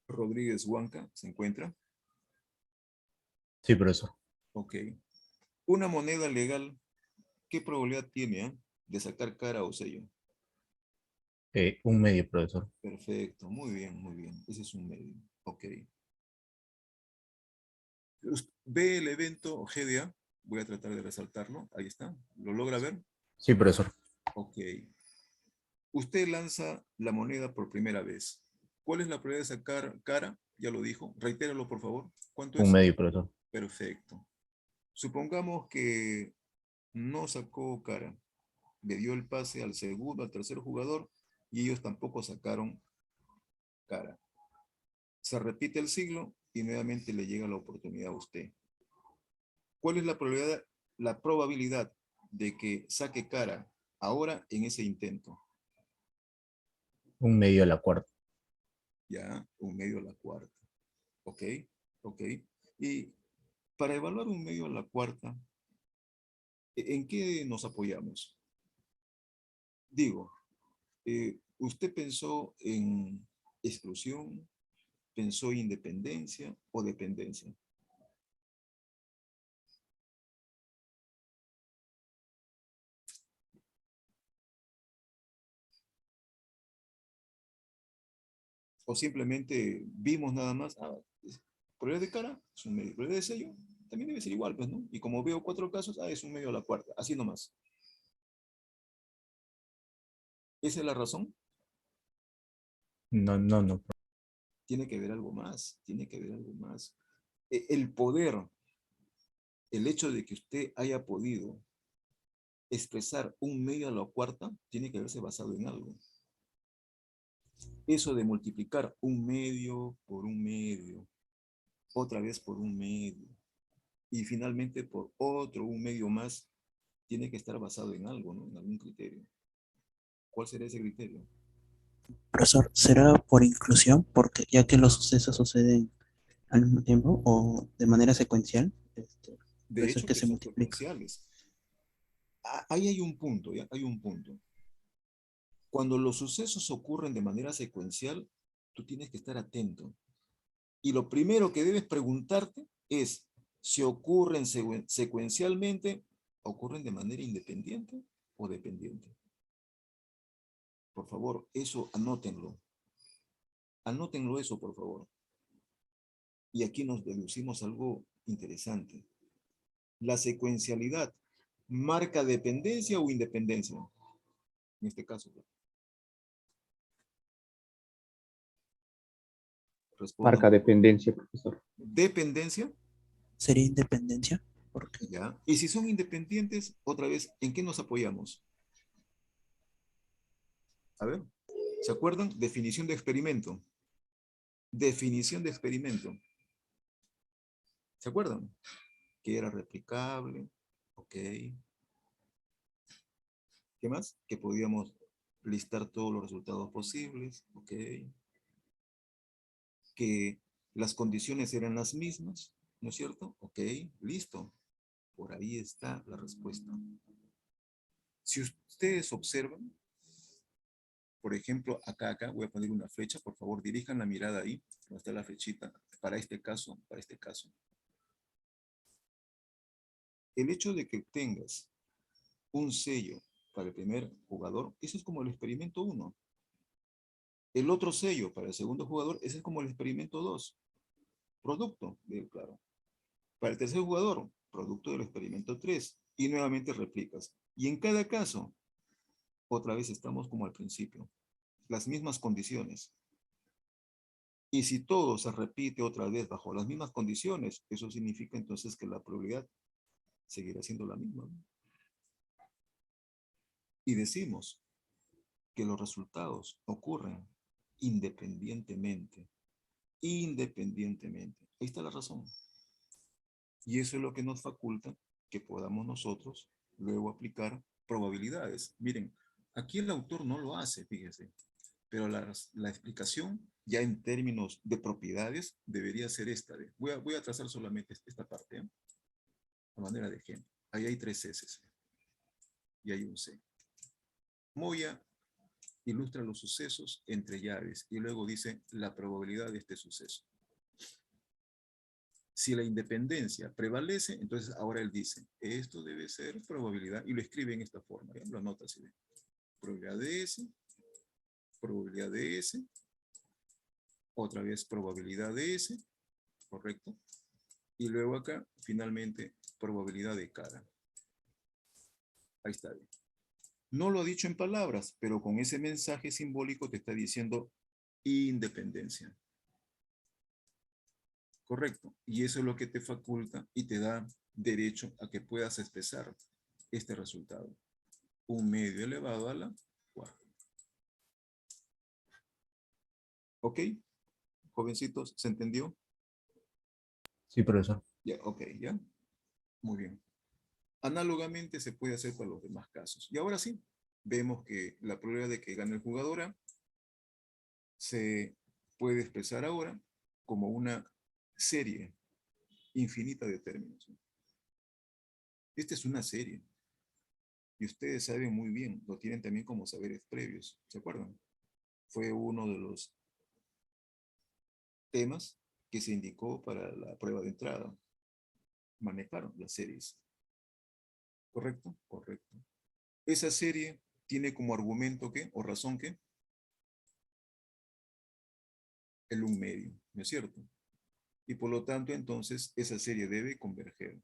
[SPEAKER 2] Rodríguez Huanca, ¿se encuentra?
[SPEAKER 9] Sí, profesor.
[SPEAKER 2] Ok. Una moneda legal, ¿qué probabilidad tiene de sacar cara o sello?
[SPEAKER 9] Un medio, profesor.
[SPEAKER 2] Perfecto, muy bien, muy bien. Ese es un medio. Ok. Ve el evento GDA. Voy a tratar de resaltarlo. Ahí está. ¿Lo logra ver?
[SPEAKER 9] Sí, profesor.
[SPEAKER 2] Ok. Usted lanza la moneda por primera vez. ¿Cuál es la probabilidad de sacar cara? Ya lo dijo. Reitéralo, por favor. ¿Cuánto
[SPEAKER 9] Un
[SPEAKER 2] es?
[SPEAKER 9] medio, profesor.
[SPEAKER 2] Perfecto. Supongamos que no sacó cara. Le dio el pase al segundo, al tercer jugador y ellos tampoco sacaron cara. Se repite el siglo y nuevamente le llega la oportunidad a usted. ¿Cuál es la probabilidad de que saque cara ahora en ese intento?
[SPEAKER 9] Un medio a la cuarta.
[SPEAKER 2] Ya, un medio a la cuarta. ¿Ok? ¿Ok? Y para evaluar un medio a la cuarta, ¿en qué nos apoyamos? Digo, ¿usted pensó en exclusión, pensó independencia o dependencia? O simplemente vimos nada más, probabilidad de cara es un medio, probabilidad de sello también debe ser igual, pues, ¿no? Y como veo 4 casos, es un medio a la cuarta, así nomás. ¿Esa es la razón?
[SPEAKER 9] No, no, no.
[SPEAKER 2] Tiene que haber algo más, tiene que haber algo más. El poder, el hecho de que usted haya podido expresar un medio a la cuarta, tiene que haberse basado en algo. Eso de multiplicar un medio por un medio, otra vez por un medio, y finalmente por otro, un medio más, tiene que estar basado en algo, ¿no? En algún criterio. ¿Cuál será ese criterio?
[SPEAKER 10] Profesor, ¿será por inclusión? Porque ya que los sucesos suceden al mismo tiempo o de manera secuencial, por
[SPEAKER 2] De
[SPEAKER 10] eso es
[SPEAKER 2] hecho
[SPEAKER 10] que
[SPEAKER 2] que
[SPEAKER 10] se
[SPEAKER 2] son
[SPEAKER 10] multiplica.
[SPEAKER 2] secuenciales. Ahí hay un punto, ¿ya? Hay un punto. Cuando los sucesos ocurren de manera secuencial, tú tienes que estar atento. Y lo primero que debes preguntarte es si ocurren secuencialmente, ¿ocurren de manera independiente o dependiente? Por favor, eso anótenlo. Anótenlo eso, por favor. Y aquí nos deducimos algo interesante. La secuencialidad marca dependencia o independencia. En este caso. Respondan.
[SPEAKER 6] Marca dependencia, profesor.
[SPEAKER 2] Dependencia.
[SPEAKER 10] ¿Sería independencia? Porque
[SPEAKER 2] ¿Ya? Y si son independientes, otra vez, ¿en qué nos apoyamos? A ver, ¿se acuerdan? Definición de experimento. Definición de experimento. ¿Se acuerdan? Que era replicable. Ok. ¿Qué más? Que podíamos listar todos los resultados posibles. Ok. Que las condiciones eran las mismas. ¿No es cierto? Ok, listo. Por ahí está la respuesta. Si ustedes observan, por ejemplo, acá voy a poner una flecha, por favor, dirijan la mirada ahí, donde está la flechita, para este caso, para este caso. El hecho de que tengas un sello para el primer jugador, eso es como el experimento 1. El otro sello para el segundo jugador, ese es como el experimento 2. Producto, claro. Para el tercer jugador, producto del experimento 3. Y nuevamente replicas. Y en cada caso, otra vez estamos como al principio. Las mismas condiciones. Y si todo se repite otra vez bajo las mismas condiciones, eso significa entonces que la probabilidad seguirá siendo la misma. Y decimos que los resultados ocurren independientemente. Independientemente. Ahí está la razón. Y eso es lo que nos faculta que podamos nosotros luego aplicar probabilidades. Miren, aquí el autor no lo hace, fíjese. Pero la explicación, ya en términos de propiedades, debería ser esta. Voy a trazar solamente esta parte, ¿eh? A manera de ejemplo. Ahí hay 3 S y hay un C. Moya ilustra los sucesos entre llaves y luego dice la probabilidad de este suceso. Si la independencia prevalece, entonces ahora él dice, esto debe ser probabilidad, y lo escribe en esta forma, ¿ya? Lo anota así. Probabilidad de S, probabilidad de S, otra vez probabilidad de S, ¿correcto? Y luego acá, finalmente, probabilidad de cara. Ahí está bien. No lo ha dicho en palabras, pero con ese mensaje simbólico te está diciendo independencia. Correcto. Y eso es lo que te faculta y te da derecho a que puedas expresar este resultado. Un medio elevado a la cuarta. ¿Ok? Jovencitos, ¿se entendió?
[SPEAKER 9] Sí, profesor.
[SPEAKER 2] Ya, ok, ya. Muy bien. Análogamente se puede hacer para los demás casos. Y ahora sí, vemos que la probabilidad de que gane el jugador A se puede expresar ahora como una serie infinita de términos. Esta es una serie. Y ustedes saben muy bien, lo tienen también como saberes previos. ¿Se acuerdan? Fue uno de los temas que se indicó para la prueba de entrada. Manejaron las series. ¿Correcto? Correcto. Esa serie tiene como argumento ¿qué? O razón ¿qué? el 1 medio, ¿no es cierto? Y por lo tanto, entonces, esa serie debe converger.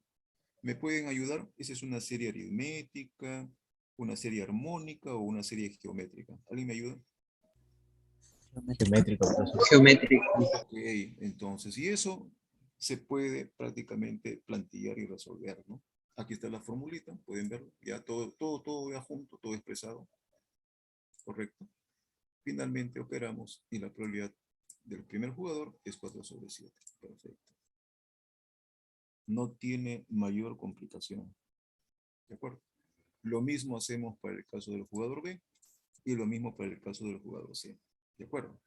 [SPEAKER 2] ¿Me pueden ayudar? Esa es una serie aritmética, una serie armónica o una serie geométrica. ¿Alguien me ayuda?
[SPEAKER 9] Geométrico, profesor.
[SPEAKER 11] Geométrico.
[SPEAKER 2] Ok, entonces, y eso se puede prácticamente plantillar y resolver, ¿no? Aquí está la formulita, pueden verlo, ya todo ya junto, todo expresado, correcto. Finalmente operamos y la probabilidad del primer jugador es 4/7, perfecto. No tiene mayor complicación, ¿de acuerdo? Lo mismo hacemos para el caso del jugador B y lo mismo para el caso del jugador C, ¿de acuerdo?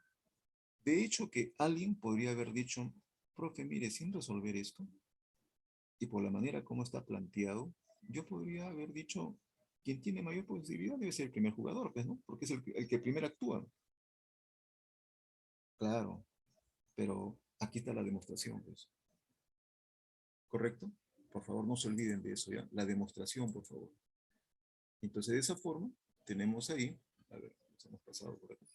[SPEAKER 2] De hecho, que alguien podría haber dicho, profe, mire, sin resolver esto, y por la manera como está planteado, yo podría haber dicho, quien tiene mayor posibilidad debe ser el primer jugador, pues, ¿no? Porque es el que primero actúa. Claro, pero aquí está la demostración, pues. ¿Correcto? Por favor, no se olviden de eso, ¿ya? La demostración, por favor. Entonces, de esa forma, tenemos ahí, a ver, nos hemos pasado por aquí,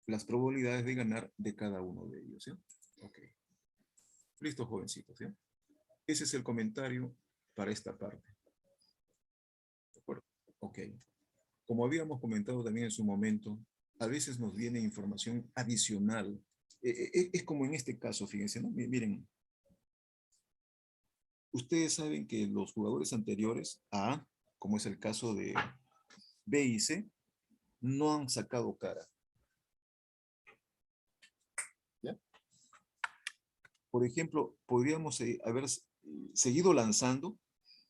[SPEAKER 2] las probabilidades de ganar de cada uno de ellos, ¿ya? Ok. Listo, jovencitos, ¿ya? Ese es el comentario para esta parte. ¿De acuerdo? Ok. Como habíamos comentado también en su momento, a veces nos viene información adicional. Es como en este caso, fíjense, ¿no? Miren, ustedes saben que los jugadores anteriores, A, como es el caso de B y C, no han sacado cara. ¿Ya? Por ejemplo, podríamos haber seguido lanzando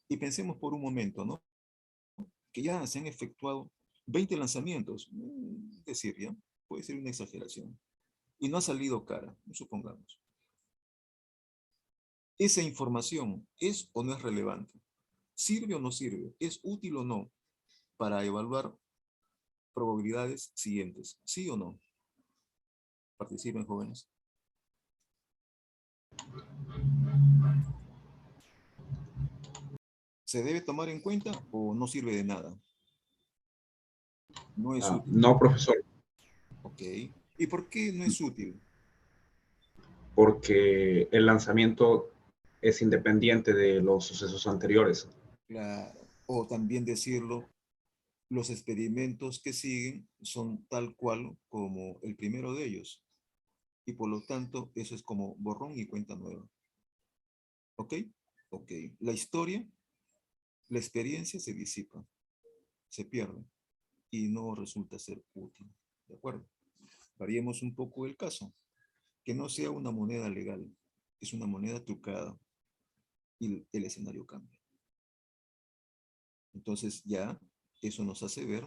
[SPEAKER 2] y pensemos por un momento, ¿no? Que ya se han efectuado 20 lanzamientos, es decir, ya puede ser una exageración, y no ha salido cara, supongamos. ¿Esa información es o no es relevante? ¿Sirve o no sirve? ¿Es útil o no para evaluar probabilidades siguientes? ¿Sí o no? Participen, jóvenes. ¿Se debe tomar en cuenta o no sirve de nada? No es útil.
[SPEAKER 12] No, profesor,
[SPEAKER 2] Ok. ¿Y por qué no es útil?
[SPEAKER 12] porque el lanzamiento es independiente de los sucesos anteriores.
[SPEAKER 2] Claro. O también decirlo, los experimentos que siguen son tal cual como el primero de ellos. Y por lo tanto, eso es como borrón y cuenta nueva. ¿Ok? Ok. La historia, la experiencia se disipa, se pierde y no resulta ser útil. ¿De acuerdo? Variemos un poco el caso. Que no sea una moneda legal, es una moneda trucada y el escenario cambia. Entonces ya eso nos hace ver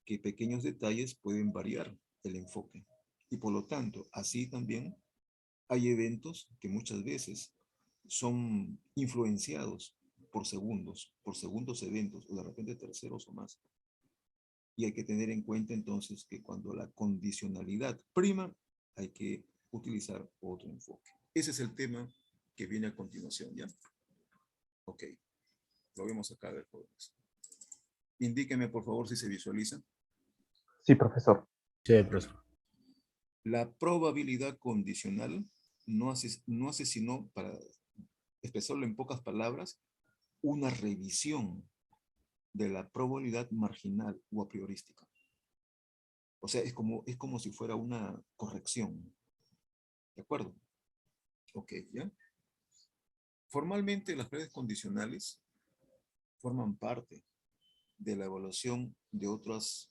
[SPEAKER 2] que pequeños detalles pueden variar el enfoque. Y por lo tanto, así también hay eventos que muchas veces son influenciados por segundos eventos, o de repente terceros o más. Y hay que tener en cuenta entonces que cuando la condicionalidad prima, hay que utilizar otro enfoque. Ese es el tema que viene a continuación, ¿ya? Ok, lo vemos acá, de jóvenes. Indíqueme, por favor, si se visualiza.
[SPEAKER 6] Sí, profesor.
[SPEAKER 9] Sí, profesor.
[SPEAKER 2] La probabilidad condicional no hace sino, para expresarlo en pocas palabras, una revisión de la probabilidad marginal o a priorística. O sea, es como si fuera una corrección. ¿De acuerdo? Ok, ¿ya? Formalmente, las redes condicionales forman parte de la evaluación de otros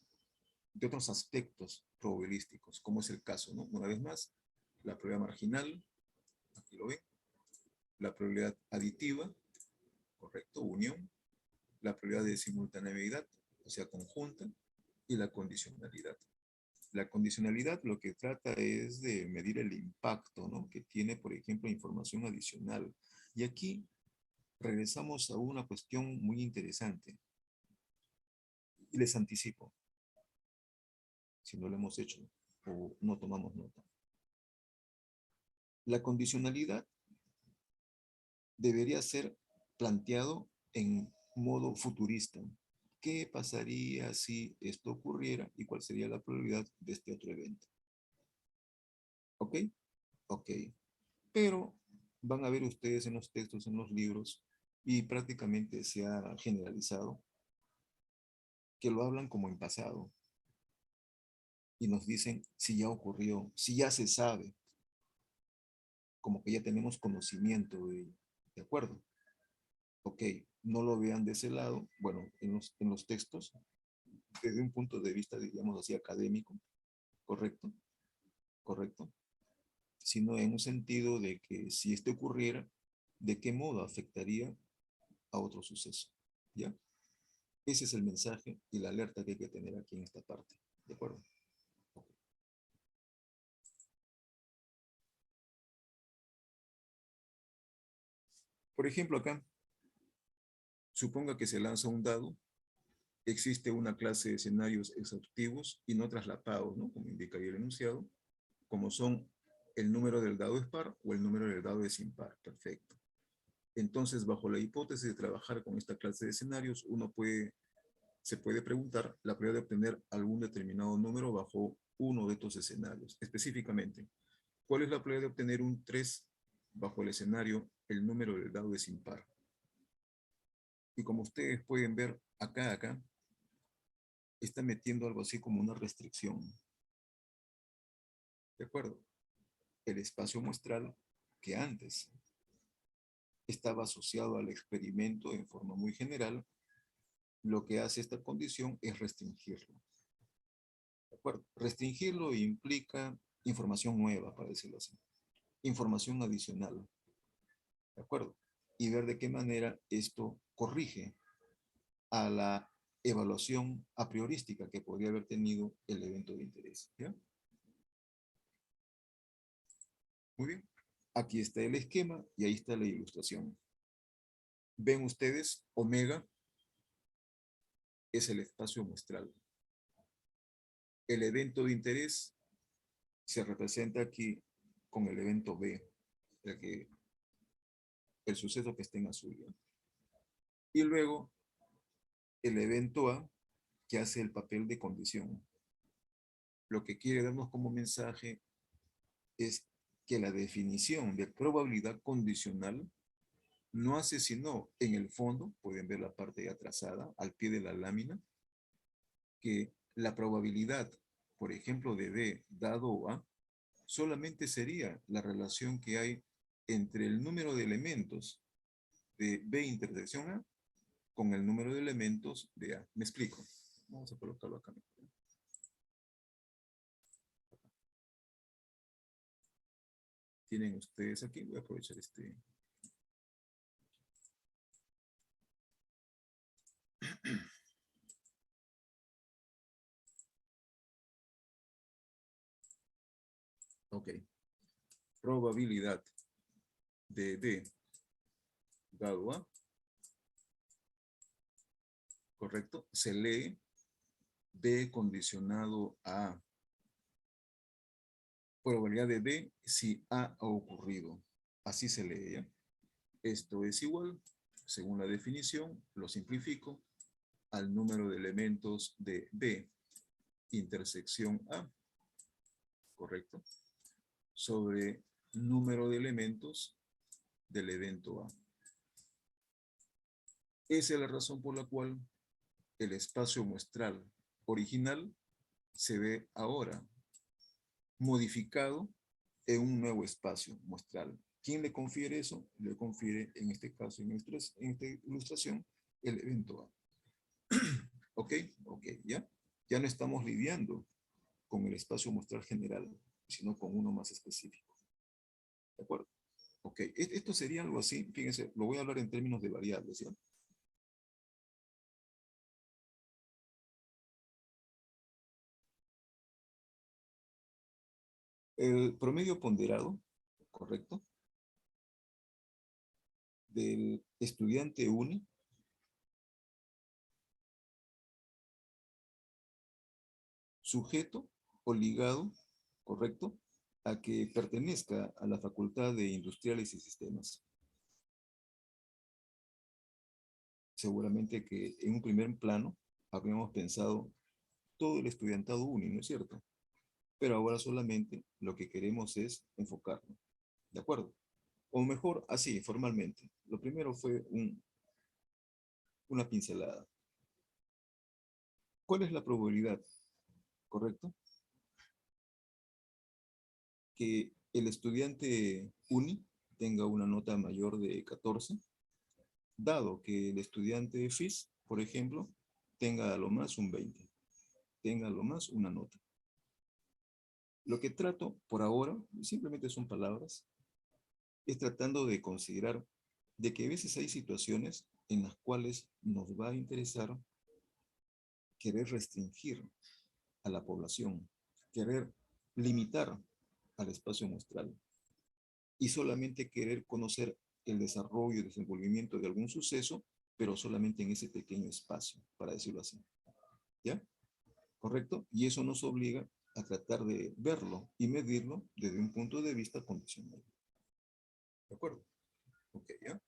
[SPEAKER 2] aspectos probabilísticos, como es el caso, ¿no? Una vez más, la probabilidad marginal, aquí lo ven, la probabilidad aditiva, correcto, unión, la probabilidad de simultaneidad, o sea, conjunta, y la condicionalidad. La condicionalidad lo que trata es de medir el impacto, ¿no? Que tiene, por ejemplo, información adicional. Y aquí regresamos a una cuestión muy interesante. Y les anticipo, si no lo hemos hecho o no tomamos nota. La condicionalidad debería ser planteado en modo futurista. ¿qué pasaría si esto ocurriera y cuál sería la probabilidad de este otro evento? ¿Ok? Ok. Pero van a ver ustedes en los textos, en los libros, y prácticamente se ha generalizado que lo hablan como en pasado. Y nos dicen si ya ocurrió, si ya se sabe, como que ya tenemos conocimiento de acuerdo. Ok, no lo vean de ese lado, bueno, en los textos, desde un punto de vista, digamos así, académico, ¿correcto? ¿Correcto? Sino en un sentido de que si esto ocurriera, ¿de qué modo afectaría a otro suceso? ¿Ya? Ese es el mensaje y la alerta que hay que tener aquí en esta parte. ¿De acuerdo? Por ejemplo, acá, suponga que se lanza un dado, existe una clase de escenarios exhaustivos y no traslapados, ¿no? Como indicaría el enunciado, como son el número del dado es par o el número del dado es impar. Perfecto. Entonces, bajo la hipótesis de trabajar con esta clase de escenarios, se puede preguntar la probabilidad de obtener algún determinado número bajo uno de estos escenarios. Específicamente, ¿cuál es la probabilidad de obtener un 3 bajo el escenario el número del dado es impar? Y como ustedes pueden ver acá, está metiendo algo así como una restricción. ¿De acuerdo? El espacio muestral que antes estaba asociado al experimento en forma muy general, lo que hace esta condición es restringirlo. ¿De acuerdo? Restringirlo implica información nueva, para decirlo así. Información adicional. ¿De acuerdo? Y ver de qué manera esto corrige a la evaluación a priorística que podría haber tenido el evento de interés. ¿Ya? Muy bien. Aquí está el esquema y ahí está la ilustración. Ven ustedes, omega es el espacio muestral. El evento de interés se representa aquí con el evento B, el suceso que está en azul. ¿Ya? Y luego el evento A, que hace el papel de condición. Lo que quiere darnos como mensaje es que la definición de probabilidad condicional no hace sino, en el fondo, pueden ver la parte atrasada, al pie de la lámina, que la probabilidad, por ejemplo, de B dado A, solamente sería la relación que hay entre el número de elementos de B intersección A con el número de elementos de A. ¿Me explico? Vamos a colocarlo acá. Tienen ustedes aquí, voy a aprovechar este. Ok. Probabilidad de D dado A, ¿correcto? Se lee B condicionado a A. Probabilidad de B si A ha ocurrido. Así se lee, ¿ya? Esto es igual, según la definición, lo simplifico, al número de elementos de B intersección A, ¿correcto? Sobre número de elementos del evento A. Esa es la razón por la cual el espacio muestral original se ve ahora modificado en un nuevo espacio muestral. ¿Quién le confiere eso? Le confiere, en este caso, en esta ilustración, el evento A. ¿Ok? Ok, ¿ya? Ya no estamos lidiando con el espacio muestral general, sino con uno más específico. ¿De acuerdo? Ok, esto sería algo así, fíjense, lo voy a hablar en términos de variables, ¿ya? El promedio ponderado, ¿correcto? Del estudiante UNI sujeto o ligado, ¿correcto? A que pertenezca a la Facultad de Industriales y Sistemas. Seguramente que en un primer plano habríamos pensado todo el estudiantado UNI, ¿no es cierto? Pero ahora solamente lo que queremos es enfocarlo, ¿de acuerdo? O mejor, así, formalmente. Lo primero fue una pincelada. ¿Cuál es la probabilidad? ¿Correcto? Que el estudiante UNI tenga una nota mayor de 14, dado que el estudiante FIS, por ejemplo, tenga a lo más un 20, tenga a lo más una nota. Lo que trato por ahora, simplemente son palabras, es tratando de considerar de que a veces hay situaciones en las cuales nos va a interesar querer restringir a la población, querer limitar al espacio muestral y solamente querer conocer el desarrollo y desenvolvimiento de algún suceso, pero solamente en ese pequeño espacio, para decirlo así. ¿Ya? ¿Correcto? Y eso nos obliga a tratar de verlo y medirlo desde un punto de vista condicional. ¿De acuerdo? Ok, ¿ya?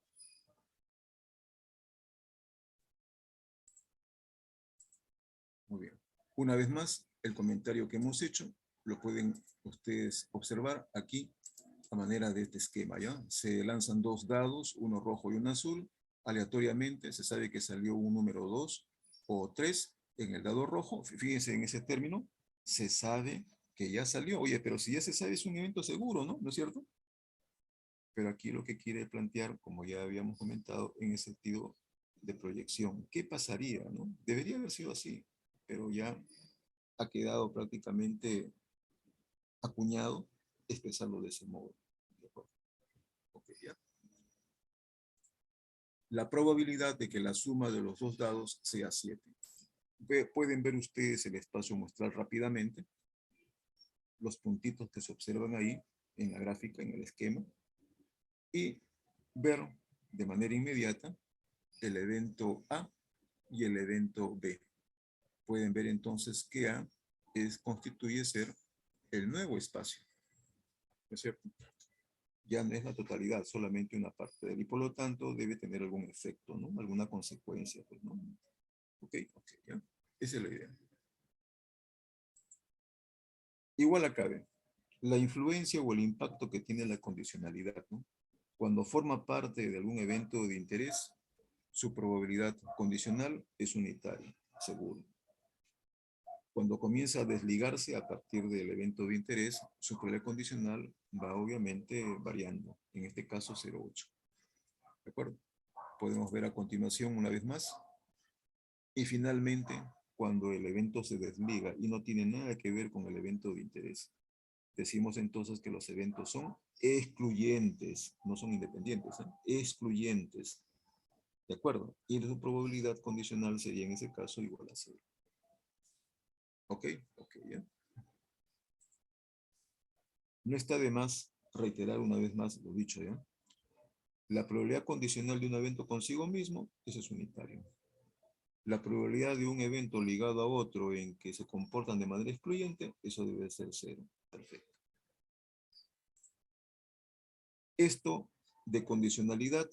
[SPEAKER 2] Muy bien. Una vez más, el comentario que hemos hecho lo pueden ustedes observar aquí a manera de este esquema, ¿ya? Se lanzan dos dados, uno rojo y uno azul. Aleatoriamente se sabe que salió un número 2 o 3 en el dado rojo. Fíjense en ese término. Se sabe que ya salió. Oye, pero si ya se sabe es un evento seguro, ¿no? ¿No es cierto? Pero aquí lo que quiere plantear, como ya habíamos comentado, en el sentido de proyección. ¿Qué pasaría, no? Debería haber sido así, pero ya ha quedado prácticamente acuñado expresarlo de ese modo. ¿De acuerdo? Ok, ya. La probabilidad de que la suma de los dos dados sea 7. Pueden ver ustedes el espacio muestral rápidamente, los puntitos que se observan ahí en la gráfica, en el esquema, y ver de manera inmediata el evento A y el evento B. Pueden ver entonces que A constituye ser el nuevo espacio, ¿no es cierto? Ya no es la totalidad, solamente una parte de él, y por lo tanto debe tener algún efecto, ¿no? Alguna consecuencia, pues, ¿no? Ok, ya. Esa es la idea. Igual acá, ven, la influencia o el impacto que tiene la condicionalidad, ¿no? Cuando forma parte de algún evento de interés, su probabilidad condicional es unitaria, seguro. Cuando comienza a desligarse a partir del evento de interés, su probabilidad condicional va obviamente variando, en este caso 0,8. ¿De acuerdo? Podemos ver a continuación una vez más. Y finalmente, cuando el evento se desliga y no tiene nada que ver con el evento de interés, decimos entonces que los eventos son excluyentes, no son independientes, ¿eh? Excluyentes. ¿De acuerdo? Y su probabilidad condicional sería en ese caso igual a 0. ¿Ok? Ok, ya. No está de más reiterar una vez más lo dicho, ¿ya? La probabilidad condicional de un evento consigo mismo, eso es unitario. La probabilidad de un evento ligado a otro en que se comportan de manera excluyente, eso debe ser 0. Perfecto. Esto de condicionalidad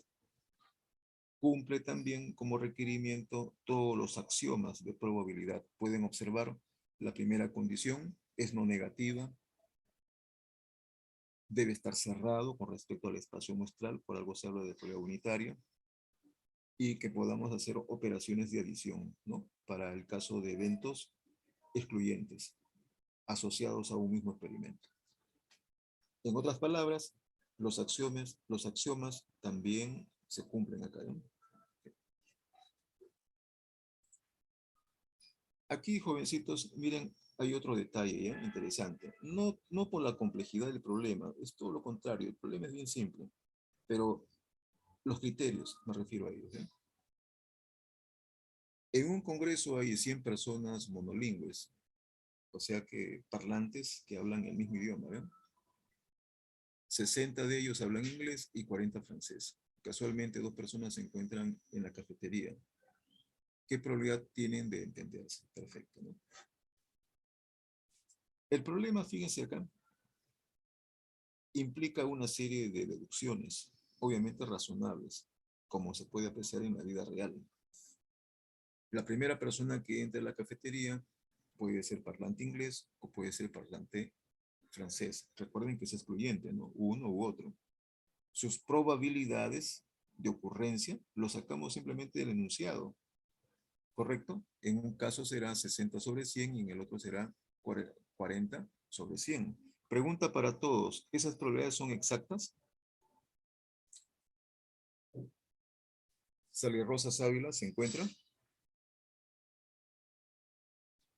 [SPEAKER 2] cumple también como requerimiento todos los axiomas de probabilidad. Pueden observar la primera condición, es no negativa, debe estar cerrado con respecto al espacio muestral, por algo se habla de probabilidad unitaria, y que podamos hacer operaciones de adición, ¿no? Para el caso de eventos excluyentes, asociados a un mismo experimento. En otras palabras, los axiomas también se cumplen acá, ¿no? Aquí, jovencitos, miren, hay otro detalle, ¿ya? Interesante. No por la complejidad del problema, es todo lo contrario. El problema es bien simple, pero los criterios, me refiero a ellos, ¿ya? En un congreso hay 100 personas monolingües, o sea que parlantes que hablan el mismo idioma, ¿ven? 60 de ellos hablan inglés y 40 francés. Casualmente 2 personas se encuentran en la cafetería. ¿Qué probabilidad tienen de entenderse? Perfecto, ¿no? El problema, fíjense acá, implica una serie de deducciones, obviamente razonables, como se puede apreciar en la vida real. La primera persona que entre a la cafetería puede ser parlante inglés o puede ser parlante francés. Recuerden que es excluyente, ¿no? Uno u otro. Sus probabilidades de ocurrencia lo sacamos simplemente del enunciado, ¿correcto? En un caso será 60 sobre 100 y en el otro será 40 sobre 100. Pregunta para todos, ¿esas probabilidades son exactas? Sally Rosa Ávila, ¿se encuentra?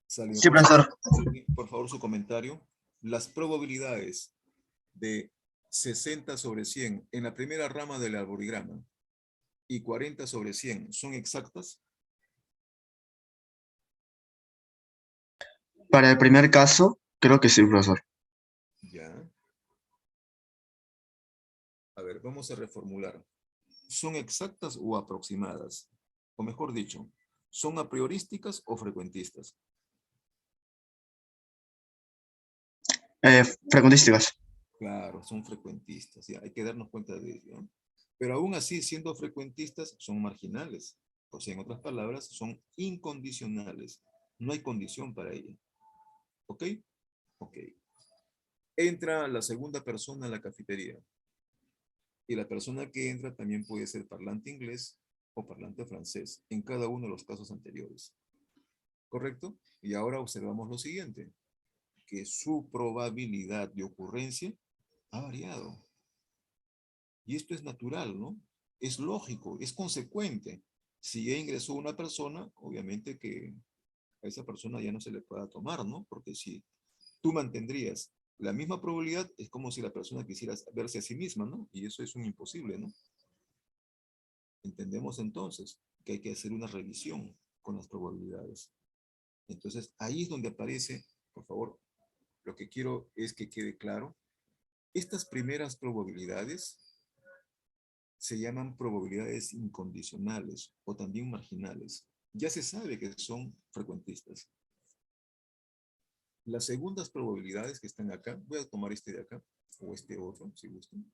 [SPEAKER 2] Sally
[SPEAKER 8] Sí,
[SPEAKER 2] Rosa,
[SPEAKER 8] profesor.
[SPEAKER 2] por favor, su comentario. Las probabilidades de 60 sobre 100 en la primera rama del arborigrama y 40 sobre 100 son exactas.
[SPEAKER 8] Para el primer caso, creo que sí, profesor.
[SPEAKER 2] Ya. A ver, vamos a reformular. ¿Son exactas o aproximadas? O mejor dicho, ¿son a priorísticas o frecuentistas?
[SPEAKER 8] Frecuentísticas.
[SPEAKER 2] Claro, son frecuentistas, ya, hay que darnos cuenta de ello, ¿no? Pero aún así, siendo frecuentistas, son marginales. O sea, en otras palabras, son incondicionales. No hay condición para ello. ¿Ok? Ok. Entra la segunda persona a la cafetería. Y la persona que entra también puede ser parlante inglés o parlante francés, en cada uno de los casos anteriores. ¿Correcto? Y ahora observamos lo siguiente, que su probabilidad de ocurrencia ha variado. Y esto es natural, ¿no? Es lógico, es consecuente. Si ya ingresó una persona, obviamente que a esa persona ya no se le pueda tomar, ¿no? Porque si tú mantendrías la misma probabilidad, es como si la persona quisiera verse a sí misma, ¿no? Y eso es un imposible, ¿no? Entendemos entonces que hay que hacer una revisión con las probabilidades. Entonces, ahí es donde aparece, por favor, lo que quiero es que quede claro, estas primeras probabilidades se llaman probabilidades incondicionales o también marginales. Ya se sabe que son frecuentistas. Las segundas probabilidades que están acá, voy a tomar este de acá, o este otro, si gustan,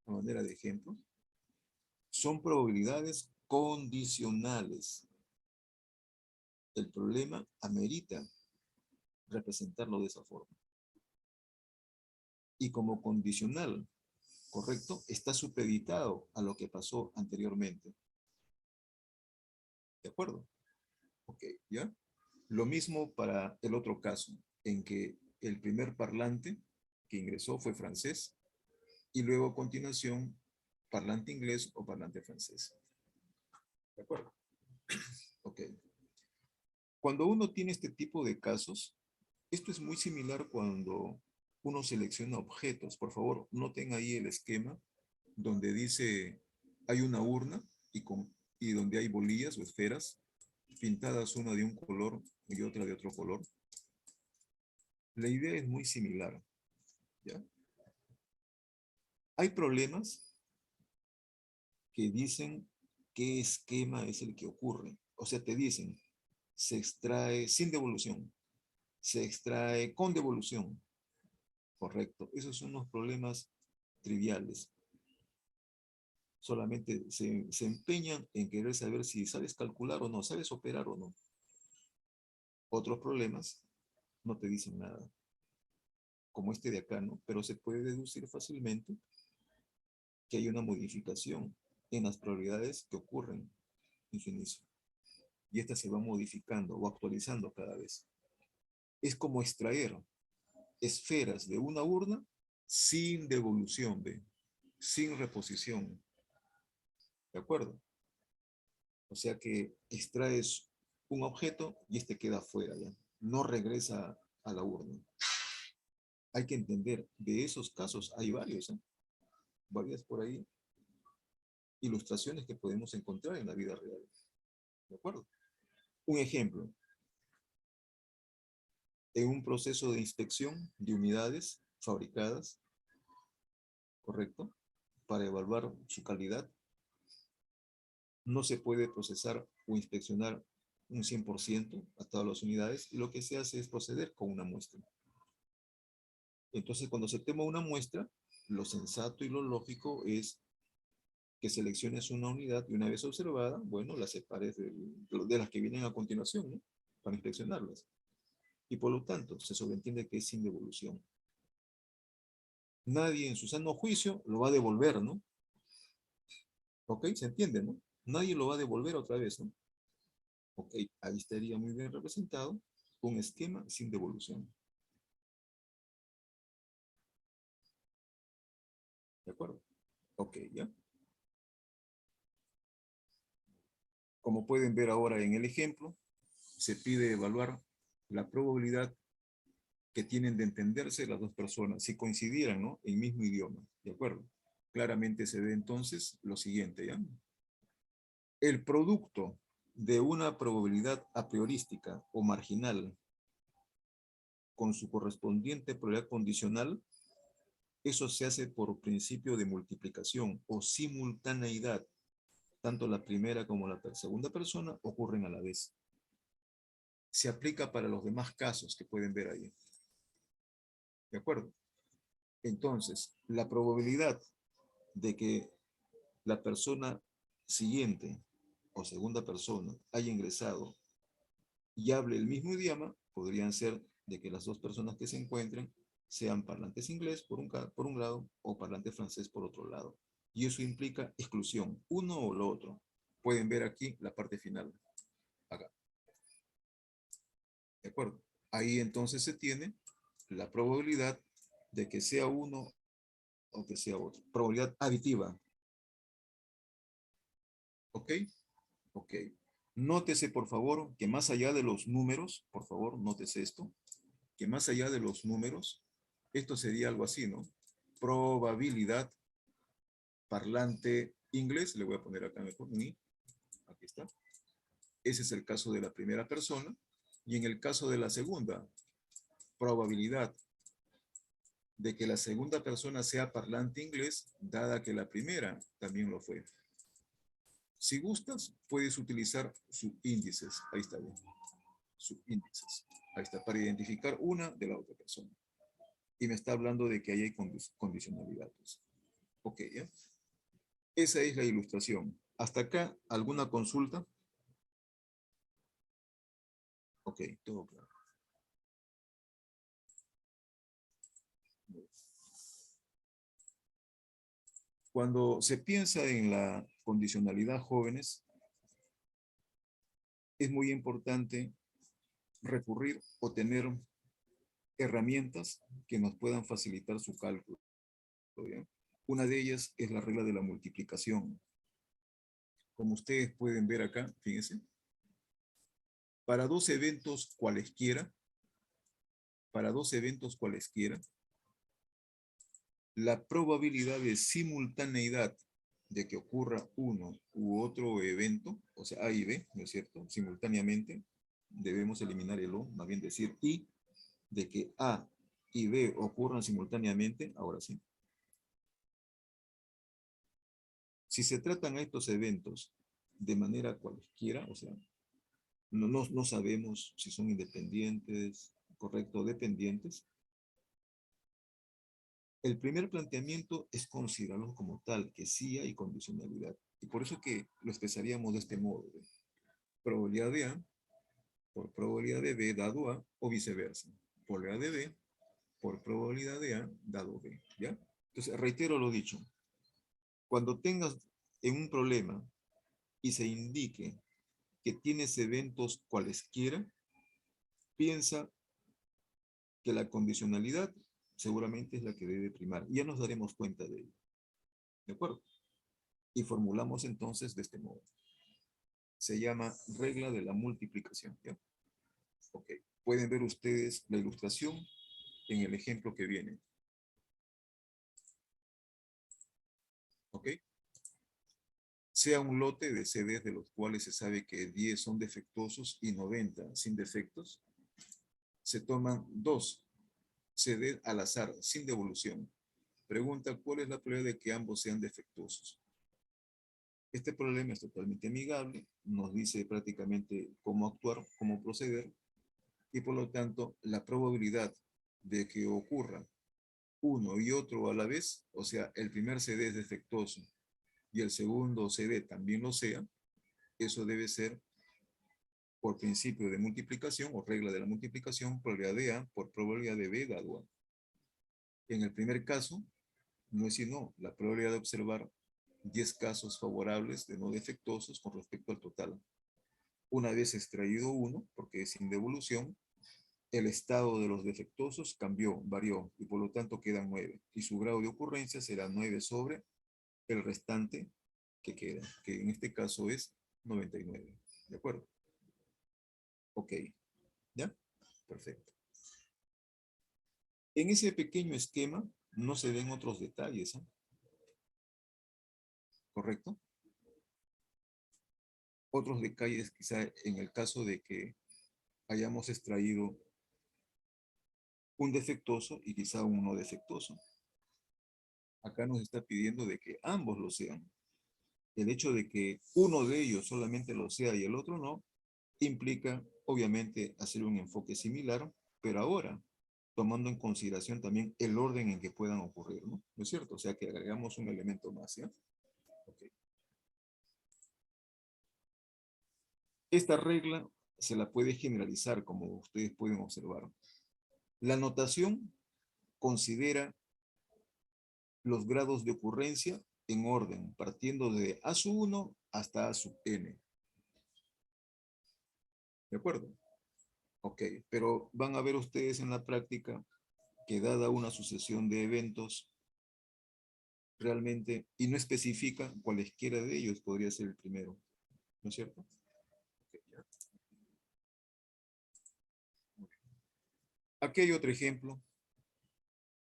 [SPEAKER 2] a manera de ejemplo, son probabilidades condicionales. El problema amerita representarlo de esa forma. Y como condicional, ¿correcto? Está supeditado a lo que pasó anteriormente. ¿De acuerdo? Ok, ¿ya? Lo mismo para el otro caso, en que el primer parlante que ingresó fue francés y luego a continuación parlante inglés o parlante francés. ¿De acuerdo? Ok. Cuando uno tiene este tipo de casos, esto es muy similar cuando uno selecciona objetos. Por favor, noten ahí el esquema donde dice hay una urna y donde hay bolillas o esferas pintadas una de un color y otra de otro color. La idea es muy similar, ¿ya? Hay problemas que dicen qué esquema es el que ocurre. O sea, te dicen, se extrae sin devolución, se extrae con devolución. Correcto. Esos son los problemas triviales. Solamente se empeñan en querer saber si sabes calcular o no, sabes operar o no. Otros problemas no te dicen nada, como este de acá, ¿no? Pero se puede deducir fácilmente que hay una modificación en las probabilidades que ocurren en su inicio. Y esta se va modificando o actualizando cada vez. Es como extraer esferas de una urna sin devolución, ¿ve? Sin reposición. ¿De acuerdo? O sea que extraes un objeto y este queda fuera ya. No regresa a la urna. Hay que entender, de esos casos hay varios, ¿eh? Varias por ahí ilustraciones que podemos encontrar en la vida real. ¿De acuerdo? Un ejemplo. En un proceso de inspección de unidades fabricadas, ¿correcto? Para evaluar su calidad, no se puede procesar o inspeccionar un 100% a todas las unidades y lo que se hace es proceder con una muestra. Entonces, cuando se toma una muestra, lo sensato y lo lógico es que selecciones una unidad y una vez observada, bueno, las separes de las que vienen a continuación, ¿no? Para inspeccionarlas. Y por lo tanto, se sobreentiende que es sin devolución. Nadie en su sano juicio lo va a devolver, ¿no? ¿Ok? ¿Se entiende, no? Nadie lo va a devolver otra vez, ¿no? Ok, ahí estaría muy bien representado un esquema sin devolución. ¿De acuerdo? Ok, ¿ya? Como pueden ver ahora en el ejemplo, se pide evaluar la probabilidad que tienen de entenderse las dos personas, si coincidieran, ¿no? En mismo idioma, ¿de acuerdo? Claramente se ve entonces lo siguiente, ¿ya? El producto de una probabilidad a priorística o marginal con su correspondiente probabilidad condicional, eso se hace por principio de multiplicación o simultaneidad. Tanto la primera como la segunda persona ocurren a la vez. Se aplica para los demás casos que pueden ver ahí. ¿De acuerdo? Entonces, la probabilidad de que la persona siguiente o segunda persona haya ingresado y hable el mismo idioma, podrían ser de que las dos personas que se encuentren sean parlantes inglés por un lado o parlantes francés por otro lado. Y eso implica exclusión, uno o lo otro. Pueden ver aquí la parte final. Acá. ¿De acuerdo? Ahí entonces se tiene la probabilidad de que sea uno o que sea otro. Probabilidad aditiva. ¿Ok? Ok. Nótese, por favor, que más allá de los números, por favor, nótese esto, que más allá de los números, esto sería algo así, ¿no? Probabilidad parlante inglés, le voy a poner acá mejor, aquí está. Ese es el caso de la primera persona. Y en el caso de la segunda, probabilidad de que la segunda persona sea parlante inglés, dada que la primera también lo fue. Si gustas, puedes utilizar subíndices. Ahí está bien. Subíndices. Ahí está, para identificar una de la otra persona. Y me está hablando de que ahí hay condicionalidades. Ok, ¿ya? Esa es la ilustración. Hasta acá, ¿alguna consulta? Ok, todo claro. Cuando se piensa en la condicionalidad, jóvenes, es muy importante recurrir o tener herramientas que nos puedan facilitar su cálculo, ¿ya? Una de ellas es la regla de la multiplicación. Como ustedes pueden ver acá, fíjense, para dos eventos cualesquiera, la probabilidad de simultaneidad de que ocurra uno u otro evento, o sea, A y B, ¿no es cierto? Simultáneamente, debemos eliminar el O, más bien decir I, de que A y B ocurran simultáneamente, ahora sí. Si se tratan estos eventos de manera cualesquiera, o sea, no sabemos si son independientes, correcto, o dependientes, el primer planteamiento es considerarlo como tal, que sí hay condicionalidad. Y por eso que lo expresaríamos de este modo. Probabilidad de A por probabilidad de B dado A o viceversa. Probabilidad de B por probabilidad de A dado B. ¿Ya? Entonces, reitero lo dicho. Cuando tengas en un problema y se indique que tienes eventos cualesquiera, piensa que la condicionalidad seguramente es la que debe primar. Y ya nos daremos cuenta de ello. ¿De acuerdo? Y formulamos entonces de este modo. Se llama regla de la multiplicación. ¿Ya? Ok. Pueden ver ustedes la ilustración en el ejemplo que viene. ¿Ok? Sea un lote de CDs de los cuales se sabe que 10 son defectuosos y 90 sin defectos, se toman 2 CDs al azar, sin devolución. Pregunta, ¿cuál es la probabilidad de que ambos sean defectuosos? Este problema es totalmente amigable, nos dice prácticamente cómo actuar, cómo proceder, y por lo tanto, la probabilidad de que ocurra uno y otro a la vez, o sea, el primer CD es defectuoso y el segundo CD también lo sea, eso debe ser por principio de multiplicación o regla de la multiplicación, probabilidad de A por probabilidad de B dado A. En el primer caso, no es sino la probabilidad de observar 10 casos favorables de no defectuosos con respecto al total. Una vez extraído uno, porque es sin devolución, el estado de los defectuosos cambió, varió, y por lo tanto quedan 9. Y su grado de ocurrencia será 9 sobre el restante que queda, que en este caso es 99. ¿De acuerdo? Ok. ¿Ya? Perfecto. En ese pequeño esquema no se ven otros detalles, ¿eh? ¿Correcto? Otros detalles quizá en el caso de que hayamos extraído un defectuoso y quizá un no defectuoso. Acá nos está pidiendo de que ambos lo sean. El hecho de que uno de ellos solamente lo sea y el otro no, implica obviamente hacer un enfoque similar, pero ahora tomando en consideración también el orden en que puedan ocurrir, ¿no? ¿No es cierto? O sea que agregamos un elemento más, ¿ya? Okay. Esta regla se la puede generalizar, como ustedes pueden observar. La notación considera los grados de ocurrencia en orden, partiendo de A sub 1 hasta A sub n. ¿De acuerdo? Ok, pero van a ver ustedes en la práctica que dada una sucesión de eventos, realmente, y no especifica cualesquiera de ellos, podría ser el primero. ¿No es cierto? Okay, ya. Aquí hay otro ejemplo.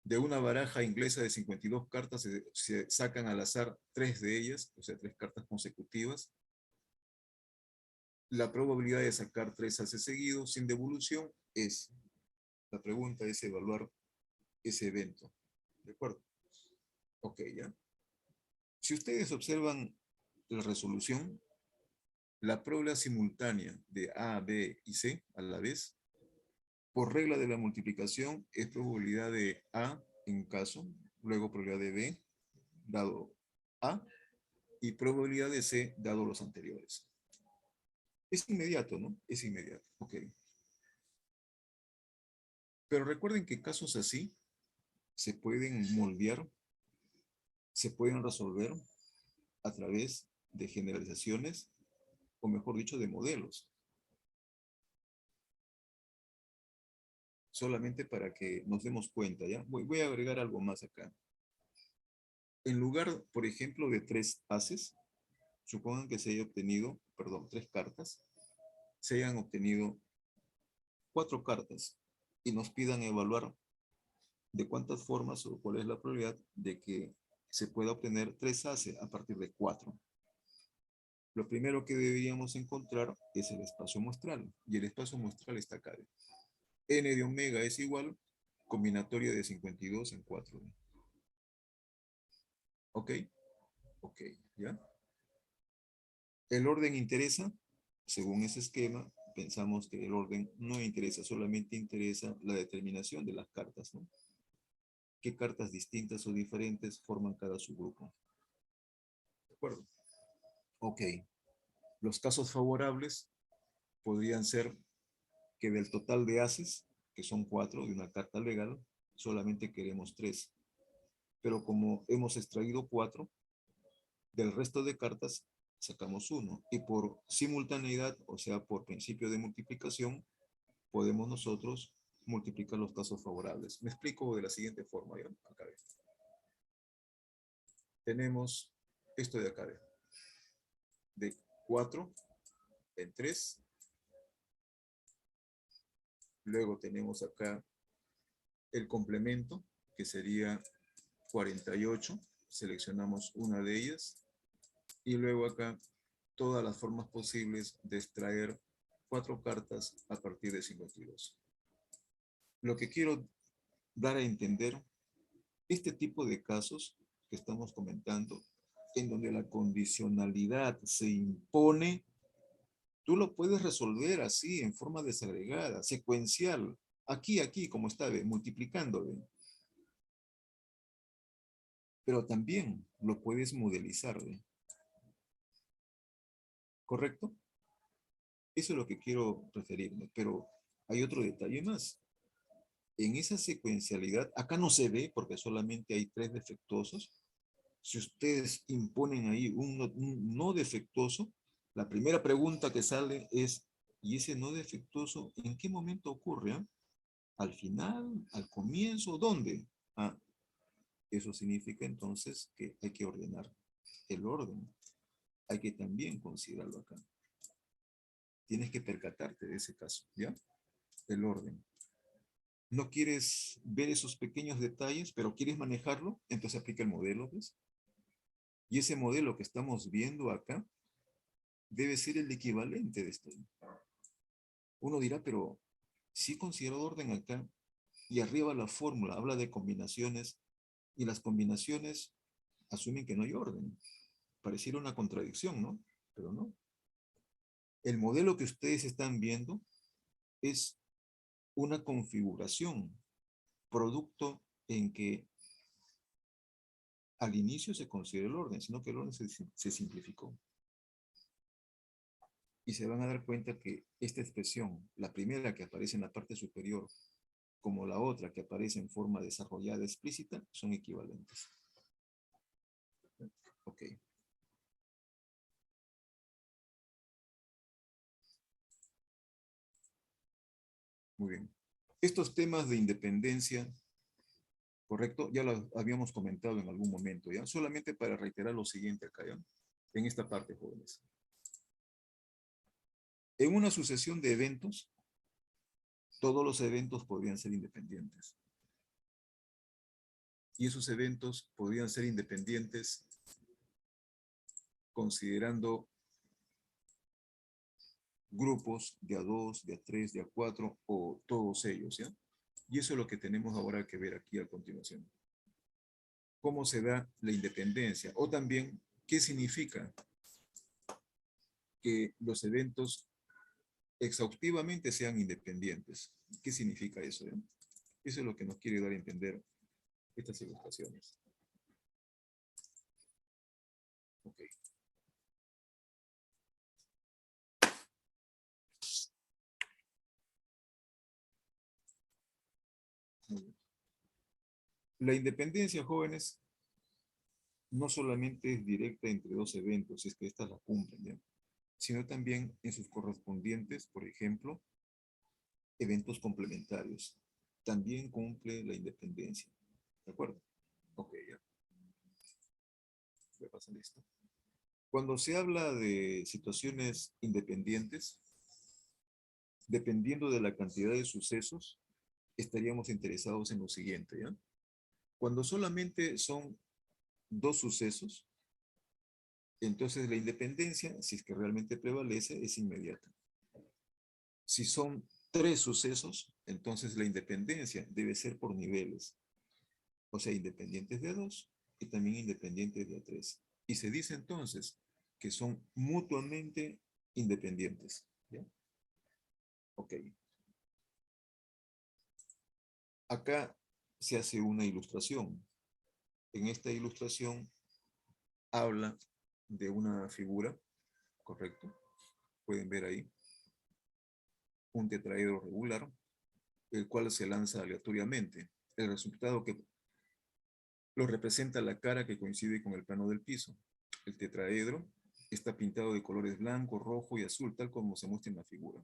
[SPEAKER 2] De una baraja inglesa de 52 cartas se sacan al azar 3 de ellas, o sea, 3 cartas consecutivas. La probabilidad de sacar 3 ases seguidos sin devolución es, la pregunta es evaluar ese evento. ¿De acuerdo? Ok, ya. Si ustedes observan la resolución, la probabilidad simultánea de A, B y C a la vez, por regla de la multiplicación, es probabilidad de A en caso, luego probabilidad de B, dado A, y probabilidad de C, dado los anteriores. Es inmediato, ¿no? Es inmediato, ok. Pero recuerden que casos así se pueden moldear, se pueden resolver a través de generalizaciones, o mejor dicho, de modelos. Solamente para que nos demos cuenta, ¿ya? Voy a agregar algo más acá. En lugar, por ejemplo, de 3 ases, supongan que se haya obtenido, perdón, 3 cartas, se hayan obtenido 4 cartas y nos pidan evaluar de cuántas formas o cuál es la probabilidad de que se pueda obtener 3 ases a partir de 4. Lo primero que deberíamos encontrar es el espacio muestral, y el espacio muestral está acá. N de omega es igual combinatoria de 52 en 4. ¿Ok? Ok, ¿ya? ¿El orden interesa? Según ese esquema, pensamos que el orden no interesa, solamente interesa la determinación de las cartas, ¿no? ¿Qué cartas distintas o diferentes forman cada subgrupo? ¿De acuerdo? Ok. Los casos favorables podrían ser que del total de ases, que son 4 de una carta legal, solamente queremos 3. Pero como hemos extraído 4, del resto de cartas sacamos 1. Y por simultaneidad, o sea, por principio de multiplicación, podemos nosotros multiplicar los casos favorables. Me explico de la siguiente forma. ¿Ya? Acá ven. Tenemos esto de acá. ¿Ven? De 4 en 3. Luego tenemos acá el complemento, que sería 48. Seleccionamos una de ellas. Y luego acá todas las formas posibles de extraer 4 cartas a partir de 52. Lo que quiero dar a entender, este tipo de casos que estamos comentando, en donde la condicionalidad se impone, tú lo puedes resolver así, en forma desagregada, secuencial, aquí, como está, multiplicando. Pero también lo puedes modelizar. ¿Correcto? Eso es lo que quiero referirme, pero hay otro detalle más. En esa secuencialidad, acá no se ve porque solamente hay 3 defectuosos. Si ustedes imponen ahí un no defectuoso, la primera pregunta que sale es, ¿y ese no defectuoso en qué momento ocurre? ¿Ah? ¿Al final? ¿Al comienzo? ¿Dónde? Ah, eso significa entonces que hay que ordenar el orden. Hay que también considerarlo acá. Tienes que percatarte de ese caso, ¿ya? El orden. No quieres ver esos pequeños detalles, pero quieres manejarlo, entonces aplica el modelo, ¿ves? Y ese modelo que estamos viendo acá debe ser el equivalente de esto. Uno dirá, pero sí considero orden acá, y arriba la fórmula habla de combinaciones, y las combinaciones asumen que no hay orden. Pareciera una contradicción, ¿no? Pero no. El modelo que ustedes están viendo es una configuración, producto en que al inicio se considera el orden, sino que el orden se simplificó. Y se van a dar cuenta que esta expresión, la primera que aparece en la parte superior, como la otra que aparece en forma desarrollada explícita, son equivalentes. Ok. Muy bien. Estos temas de independencia, ¿correcto? Ya lo habíamos comentado en algún momento, ¿ya? Solamente para reiterar lo siguiente acá, ¿ya? En esta parte, jóvenes. En una sucesión de eventos, todos los eventos podrían ser independientes. Y esos eventos podrían ser independientes considerando grupos de A2, de A3, de A4 o todos ellos, ¿ya? Y eso es lo que tenemos ahora que ver aquí a continuación. ¿Cómo se da la independencia? O también, ¿qué significa que los eventos exhaustivamente sean independientes? ¿Qué significa eso? ¿Ya? Eso es lo que nos quiere dar a entender estas ilustraciones. Ok. Muy bien. La independencia, jóvenes, no solamente es directa entre dos eventos, si es que éstas la cumplen, ¿ya? Sino también en sus correspondientes, por ejemplo, eventos complementarios. También cumple la independencia. ¿De acuerdo? Ok, ya. Voy a pasar esto. Cuando se habla de situaciones independientes, dependiendo de la cantidad de sucesos, estaríamos interesados en lo siguiente, ¿ya? Cuando solamente son 2 sucesos, entonces la independencia, si es que realmente prevalece, es inmediata. Si son 3 sucesos, entonces la independencia debe ser por niveles. O sea, independientes de A2 y también independientes de A3. Y se dice entonces que son mutuamente independientes. ¿Ya? Ok. Acá se hace una ilustración. En esta ilustración habla de una figura, ¿correcto? Pueden ver ahí un tetraedro regular, el cual se lanza aleatoriamente. El resultado que lo representa la cara que coincide con el plano del piso. El tetraedro está pintado de colores blanco, rojo y azul, tal como se muestra en la figura.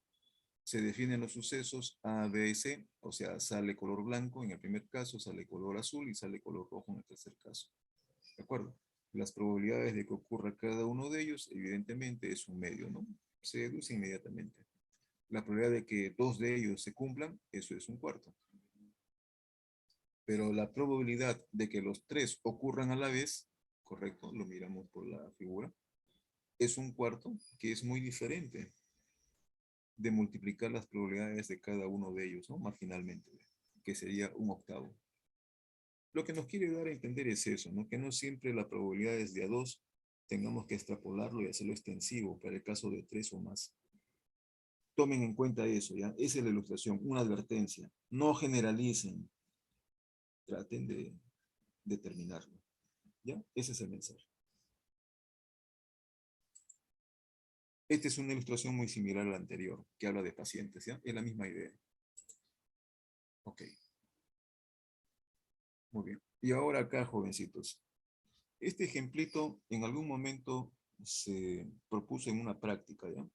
[SPEAKER 2] Se definen los sucesos A, B y C, o sea, sale color blanco en el primer caso, sale color azul y sale color rojo en el tercer caso. ¿De acuerdo? Las probabilidades de que ocurra cada uno de ellos, evidentemente, es un medio, ¿no? Se deduce inmediatamente. La probabilidad de que 2 de ellos se cumplan, eso es un cuarto. Pero la probabilidad de que los 3 ocurran a la vez, correcto, lo miramos por la figura, es un cuarto que es muy diferente de multiplicar las probabilidades de cada uno de ellos, ¿no? Marginalmente, que sería un octavo. Lo que nos quiere dar a entender es eso, ¿no? Que no siempre la probabilidad es de A2, tengamos que extrapolarlo y hacerlo extensivo para el caso de 3 o más. Tomen en cuenta eso, ¿ya? Esa es la ilustración, una advertencia. No generalicen. Traten de determinarlo. ¿Ya? Ese es el mensaje. Esta es una ilustración muy similar a la anterior, que habla de pacientes, ¿ya? Es la misma idea. Ok. Muy bien. Y ahora acá, jovencitos. Este ejemplito en algún momento se propuso en una práctica, ¿ya?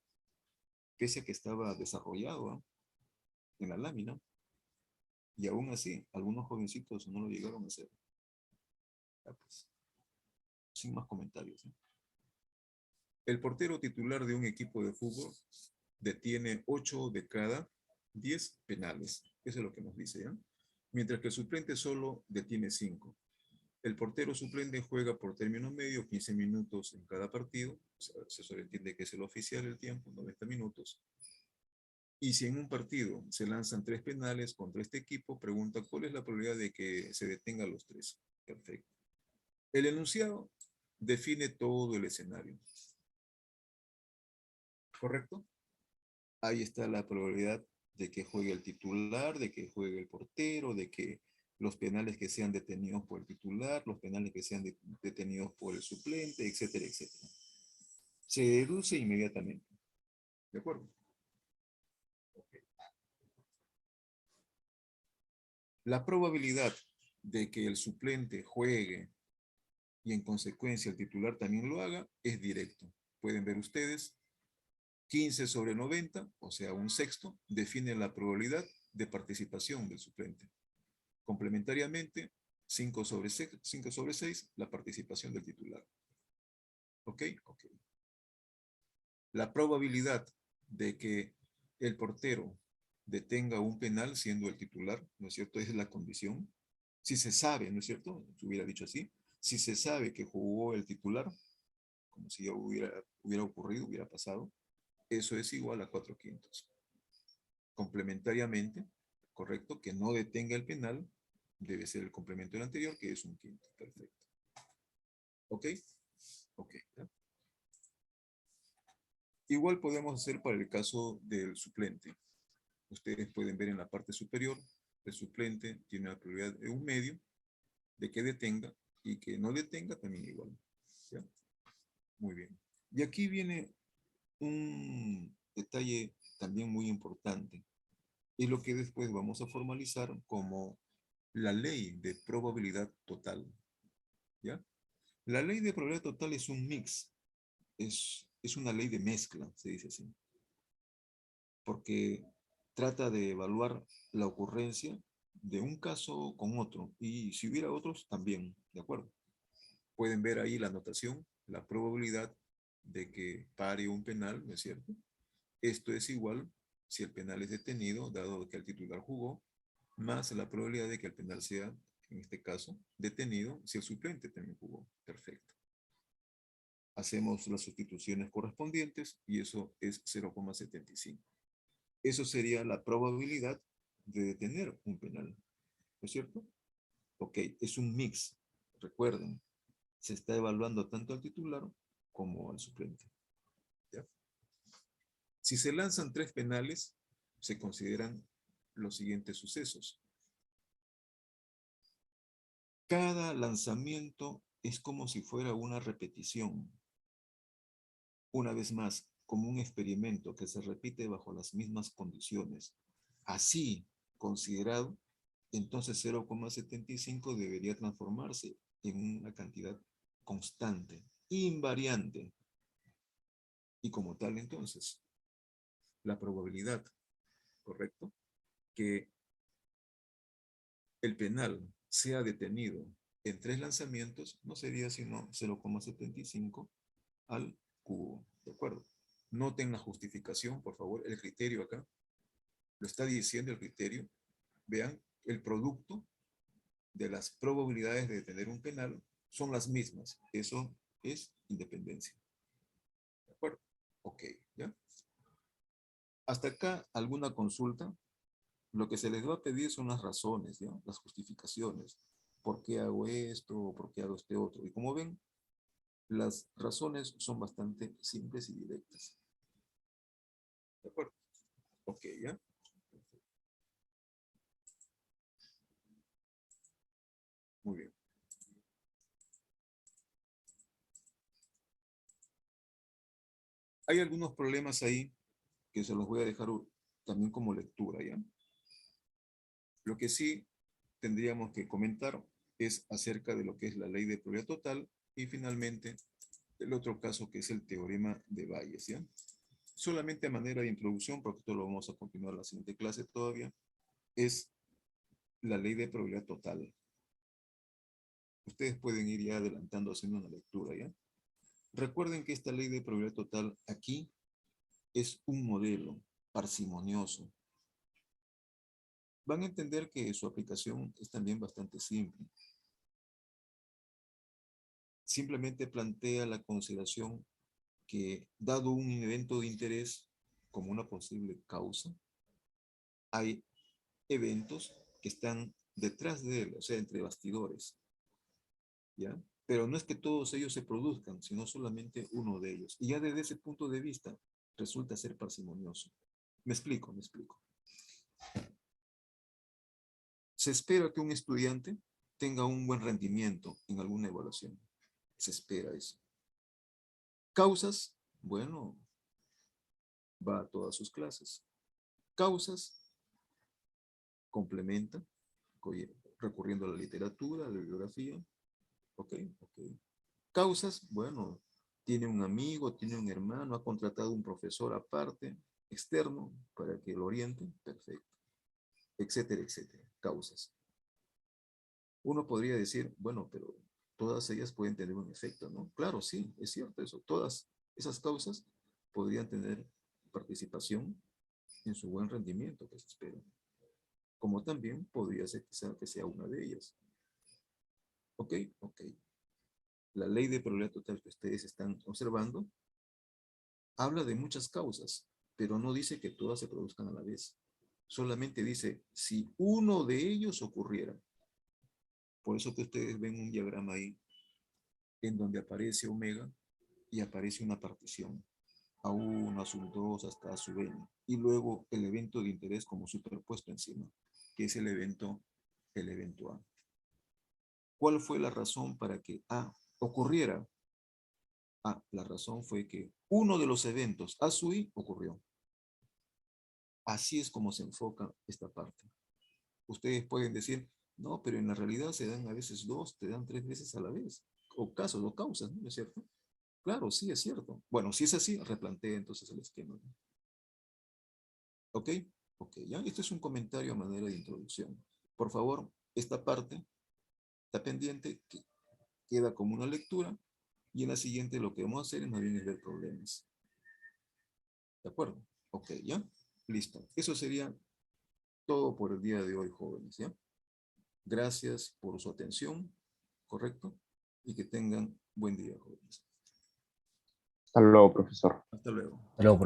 [SPEAKER 2] Pese a que estaba desarrollado, ¿ah? En la lámina. Y aún así, algunos jovencitos no lo llegaron a hacer. Ya, pues, sin más comentarios, ¿eh? El portero titular de un equipo de fútbol detiene 8 de cada 10 penales. Eso es lo que nos dice, ¿ya? Mientras que el suplente solo detiene 5. El portero suplente juega por término medio 15 minutos en cada partido. O sea, se sobreentiende que es el oficial el tiempo, 90 minutos. Y si en un partido se lanzan 3 penales contra este equipo, pregunta cuál es la probabilidad de que se detengan los 3. Perfecto. El enunciado define todo el escenario. ¿Correcto? Ahí está la probabilidad de que juegue el titular, de que juegue el portero, de que los penales que sean detenidos por el titular, los penales que sean detenidos por el suplente, etcétera, etcétera. Se deduce inmediatamente. ¿De acuerdo? Okay. La probabilidad de que el suplente juegue y en consecuencia el titular también lo haga es directo. Pueden ver ustedes, 15 sobre 90, o sea, un sexto, define la probabilidad de participación del suplente. Complementariamente, 5 sobre 6, la participación del titular. ¿Ok? Ok. La probabilidad de que el portero detenga un penal siendo el titular, ¿no es cierto? Esa es la condición. Si se sabe, ¿no es cierto? Se hubiera dicho así. Si se sabe que jugó el titular, como si ya hubiera ocurrido, hubiera pasado, eso es igual a 4/5. Complementariamente, correcto, que no detenga el penal, debe ser el complemento del anterior, que es 1/5. Perfecto. ¿Ok? Ok. ¿Ya? Igual podemos hacer para el caso del suplente. Ustedes pueden ver en la parte superior, el suplente tiene la probabilidad de 1/2 de que detenga y que no detenga también igual. ¿Ya? Muy bien. Y aquí viene un detalle también muy importante. Y lo que después vamos a formalizar como la ley de probabilidad total. ¿Ya? La ley de probabilidad total es un mix. Es una ley de mezcla, se dice así. Porque trata de evaluar la ocurrencia de un caso con otro. Y si hubiera otros, también, ¿de acuerdo? Pueden ver ahí la anotación, la probabilidad de que pare un penal, ¿no es cierto? Esto es igual si el penal es detenido, dado que el titular jugó, más la probabilidad de que el penal sea, en este caso, detenido si el suplente también jugó. Perfecto. Hacemos las sustituciones correspondientes y eso es 0,75. Eso sería la probabilidad de detener un penal. ¿No es cierto? Ok, es un mix. Recuerden, se está evaluando tanto al titular como al suplente. ¿Ya? Si se lanzan 3 penales, se consideran los siguientes sucesos. Cada lanzamiento es como si fuera una repetición. Una vez más, como un experimento que se repite bajo las mismas condiciones. Así considerado, entonces 0,75 debería transformarse en una cantidad constante, invariante. Y como tal, entonces, la probabilidad, ¿correcto?, que el penal sea detenido en 3 lanzamientos no sería sino 0,75 al cubo, ¿de acuerdo? Noten la justificación, por favor, el criterio acá. Lo está diciendo el criterio. Vean, el producto de las probabilidades de detener un penal son las mismas. Eso es independencia. ¿De acuerdo? Ok, ¿ya? Hasta acá, ¿alguna consulta? Lo que se les va a pedir son las razones, ¿ya? Las justificaciones. ¿Por qué hago esto? ¿Por qué hago este otro? Y como ven, las razones son bastante simples y directas. ¿De acuerdo? Ok, ¿ya? Muy bien. Hay algunos problemas ahí que se los voy a dejar también como lectura, ¿ya? Lo que sí tendríamos que comentar es acerca de lo que es la ley de probabilidad total y finalmente el otro caso que es el teorema de Bayes, ¿ya? Solamente a manera de introducción, porque esto lo vamos a continuar en la siguiente clase todavía, es la ley de probabilidad total. Ustedes pueden ir ya adelantando haciendo una lectura, ¿ya? Recuerden que esta ley de probabilidad total aquí es un modelo parsimonioso. Van a entender que su aplicación es también bastante simple. Simplemente plantea la consideración que, dado un evento de interés como una posible causa, hay eventos que están detrás de él, o sea, entre bastidores, ¿ya? Pero no es que todos ellos se produzcan, sino solamente uno de ellos. Y ya desde ese punto de vista, resulta ser parsimonioso. Me explico. Se espera que un estudiante tenga un buen rendimiento en alguna evaluación. Se espera eso. Causas, bueno, va a todas sus clases. Causas, complementa, recurriendo a la literatura, a la bibliografía. Ok. Causas, bueno, tiene un amigo, tiene un hermano, ha contratado un profesor aparte, externo, para que lo oriente, perfecto. Etcétera, etcétera. Causas. Uno podría decir, bueno, pero todas ellas pueden tener un efecto, ¿no? Claro, sí, es cierto eso. Todas esas causas podrían tener participación en su buen rendimiento que se espera. Como también podría ser que sea una de ellas. Ok. La ley de probabilidad total que ustedes están observando habla de muchas causas, pero no dice que todas se produzcan a la vez. Solamente dice, si uno de ellos ocurriera. Por eso que ustedes ven un diagrama ahí, en donde aparece omega y aparece una partición. A1, a sub 2, hasta a sub n. Y luego el evento de interés como superpuesto encima, que es el evento A. ¿Cuál fue la razón para que A ocurriera? La razón fue que uno de los eventos A sub I ocurrió. Así es como se enfoca esta parte. Ustedes pueden decir, no, pero en la realidad se dan a veces 2, te dan 3 veces a la vez. O casos, o causas, ¿no es cierto? Claro, sí, es cierto. Bueno, si es así, replantea entonces el esquema, ¿no? ¿Ok? Ya. Esto es un comentario a manera de introducción. Por favor, esta parte está pendiente, que queda como una lectura, y en la siguiente lo que vamos a hacer es más bien es ver problemas. ¿De acuerdo? Ok, ¿ya? Listo. Eso sería todo por el día de hoy, jóvenes, ¿ya? Gracias por su atención, ¿correcto? Y que tengan buen día, jóvenes.
[SPEAKER 3] Hasta luego, profesor.
[SPEAKER 2] Hasta luego.
[SPEAKER 9] Hasta luego,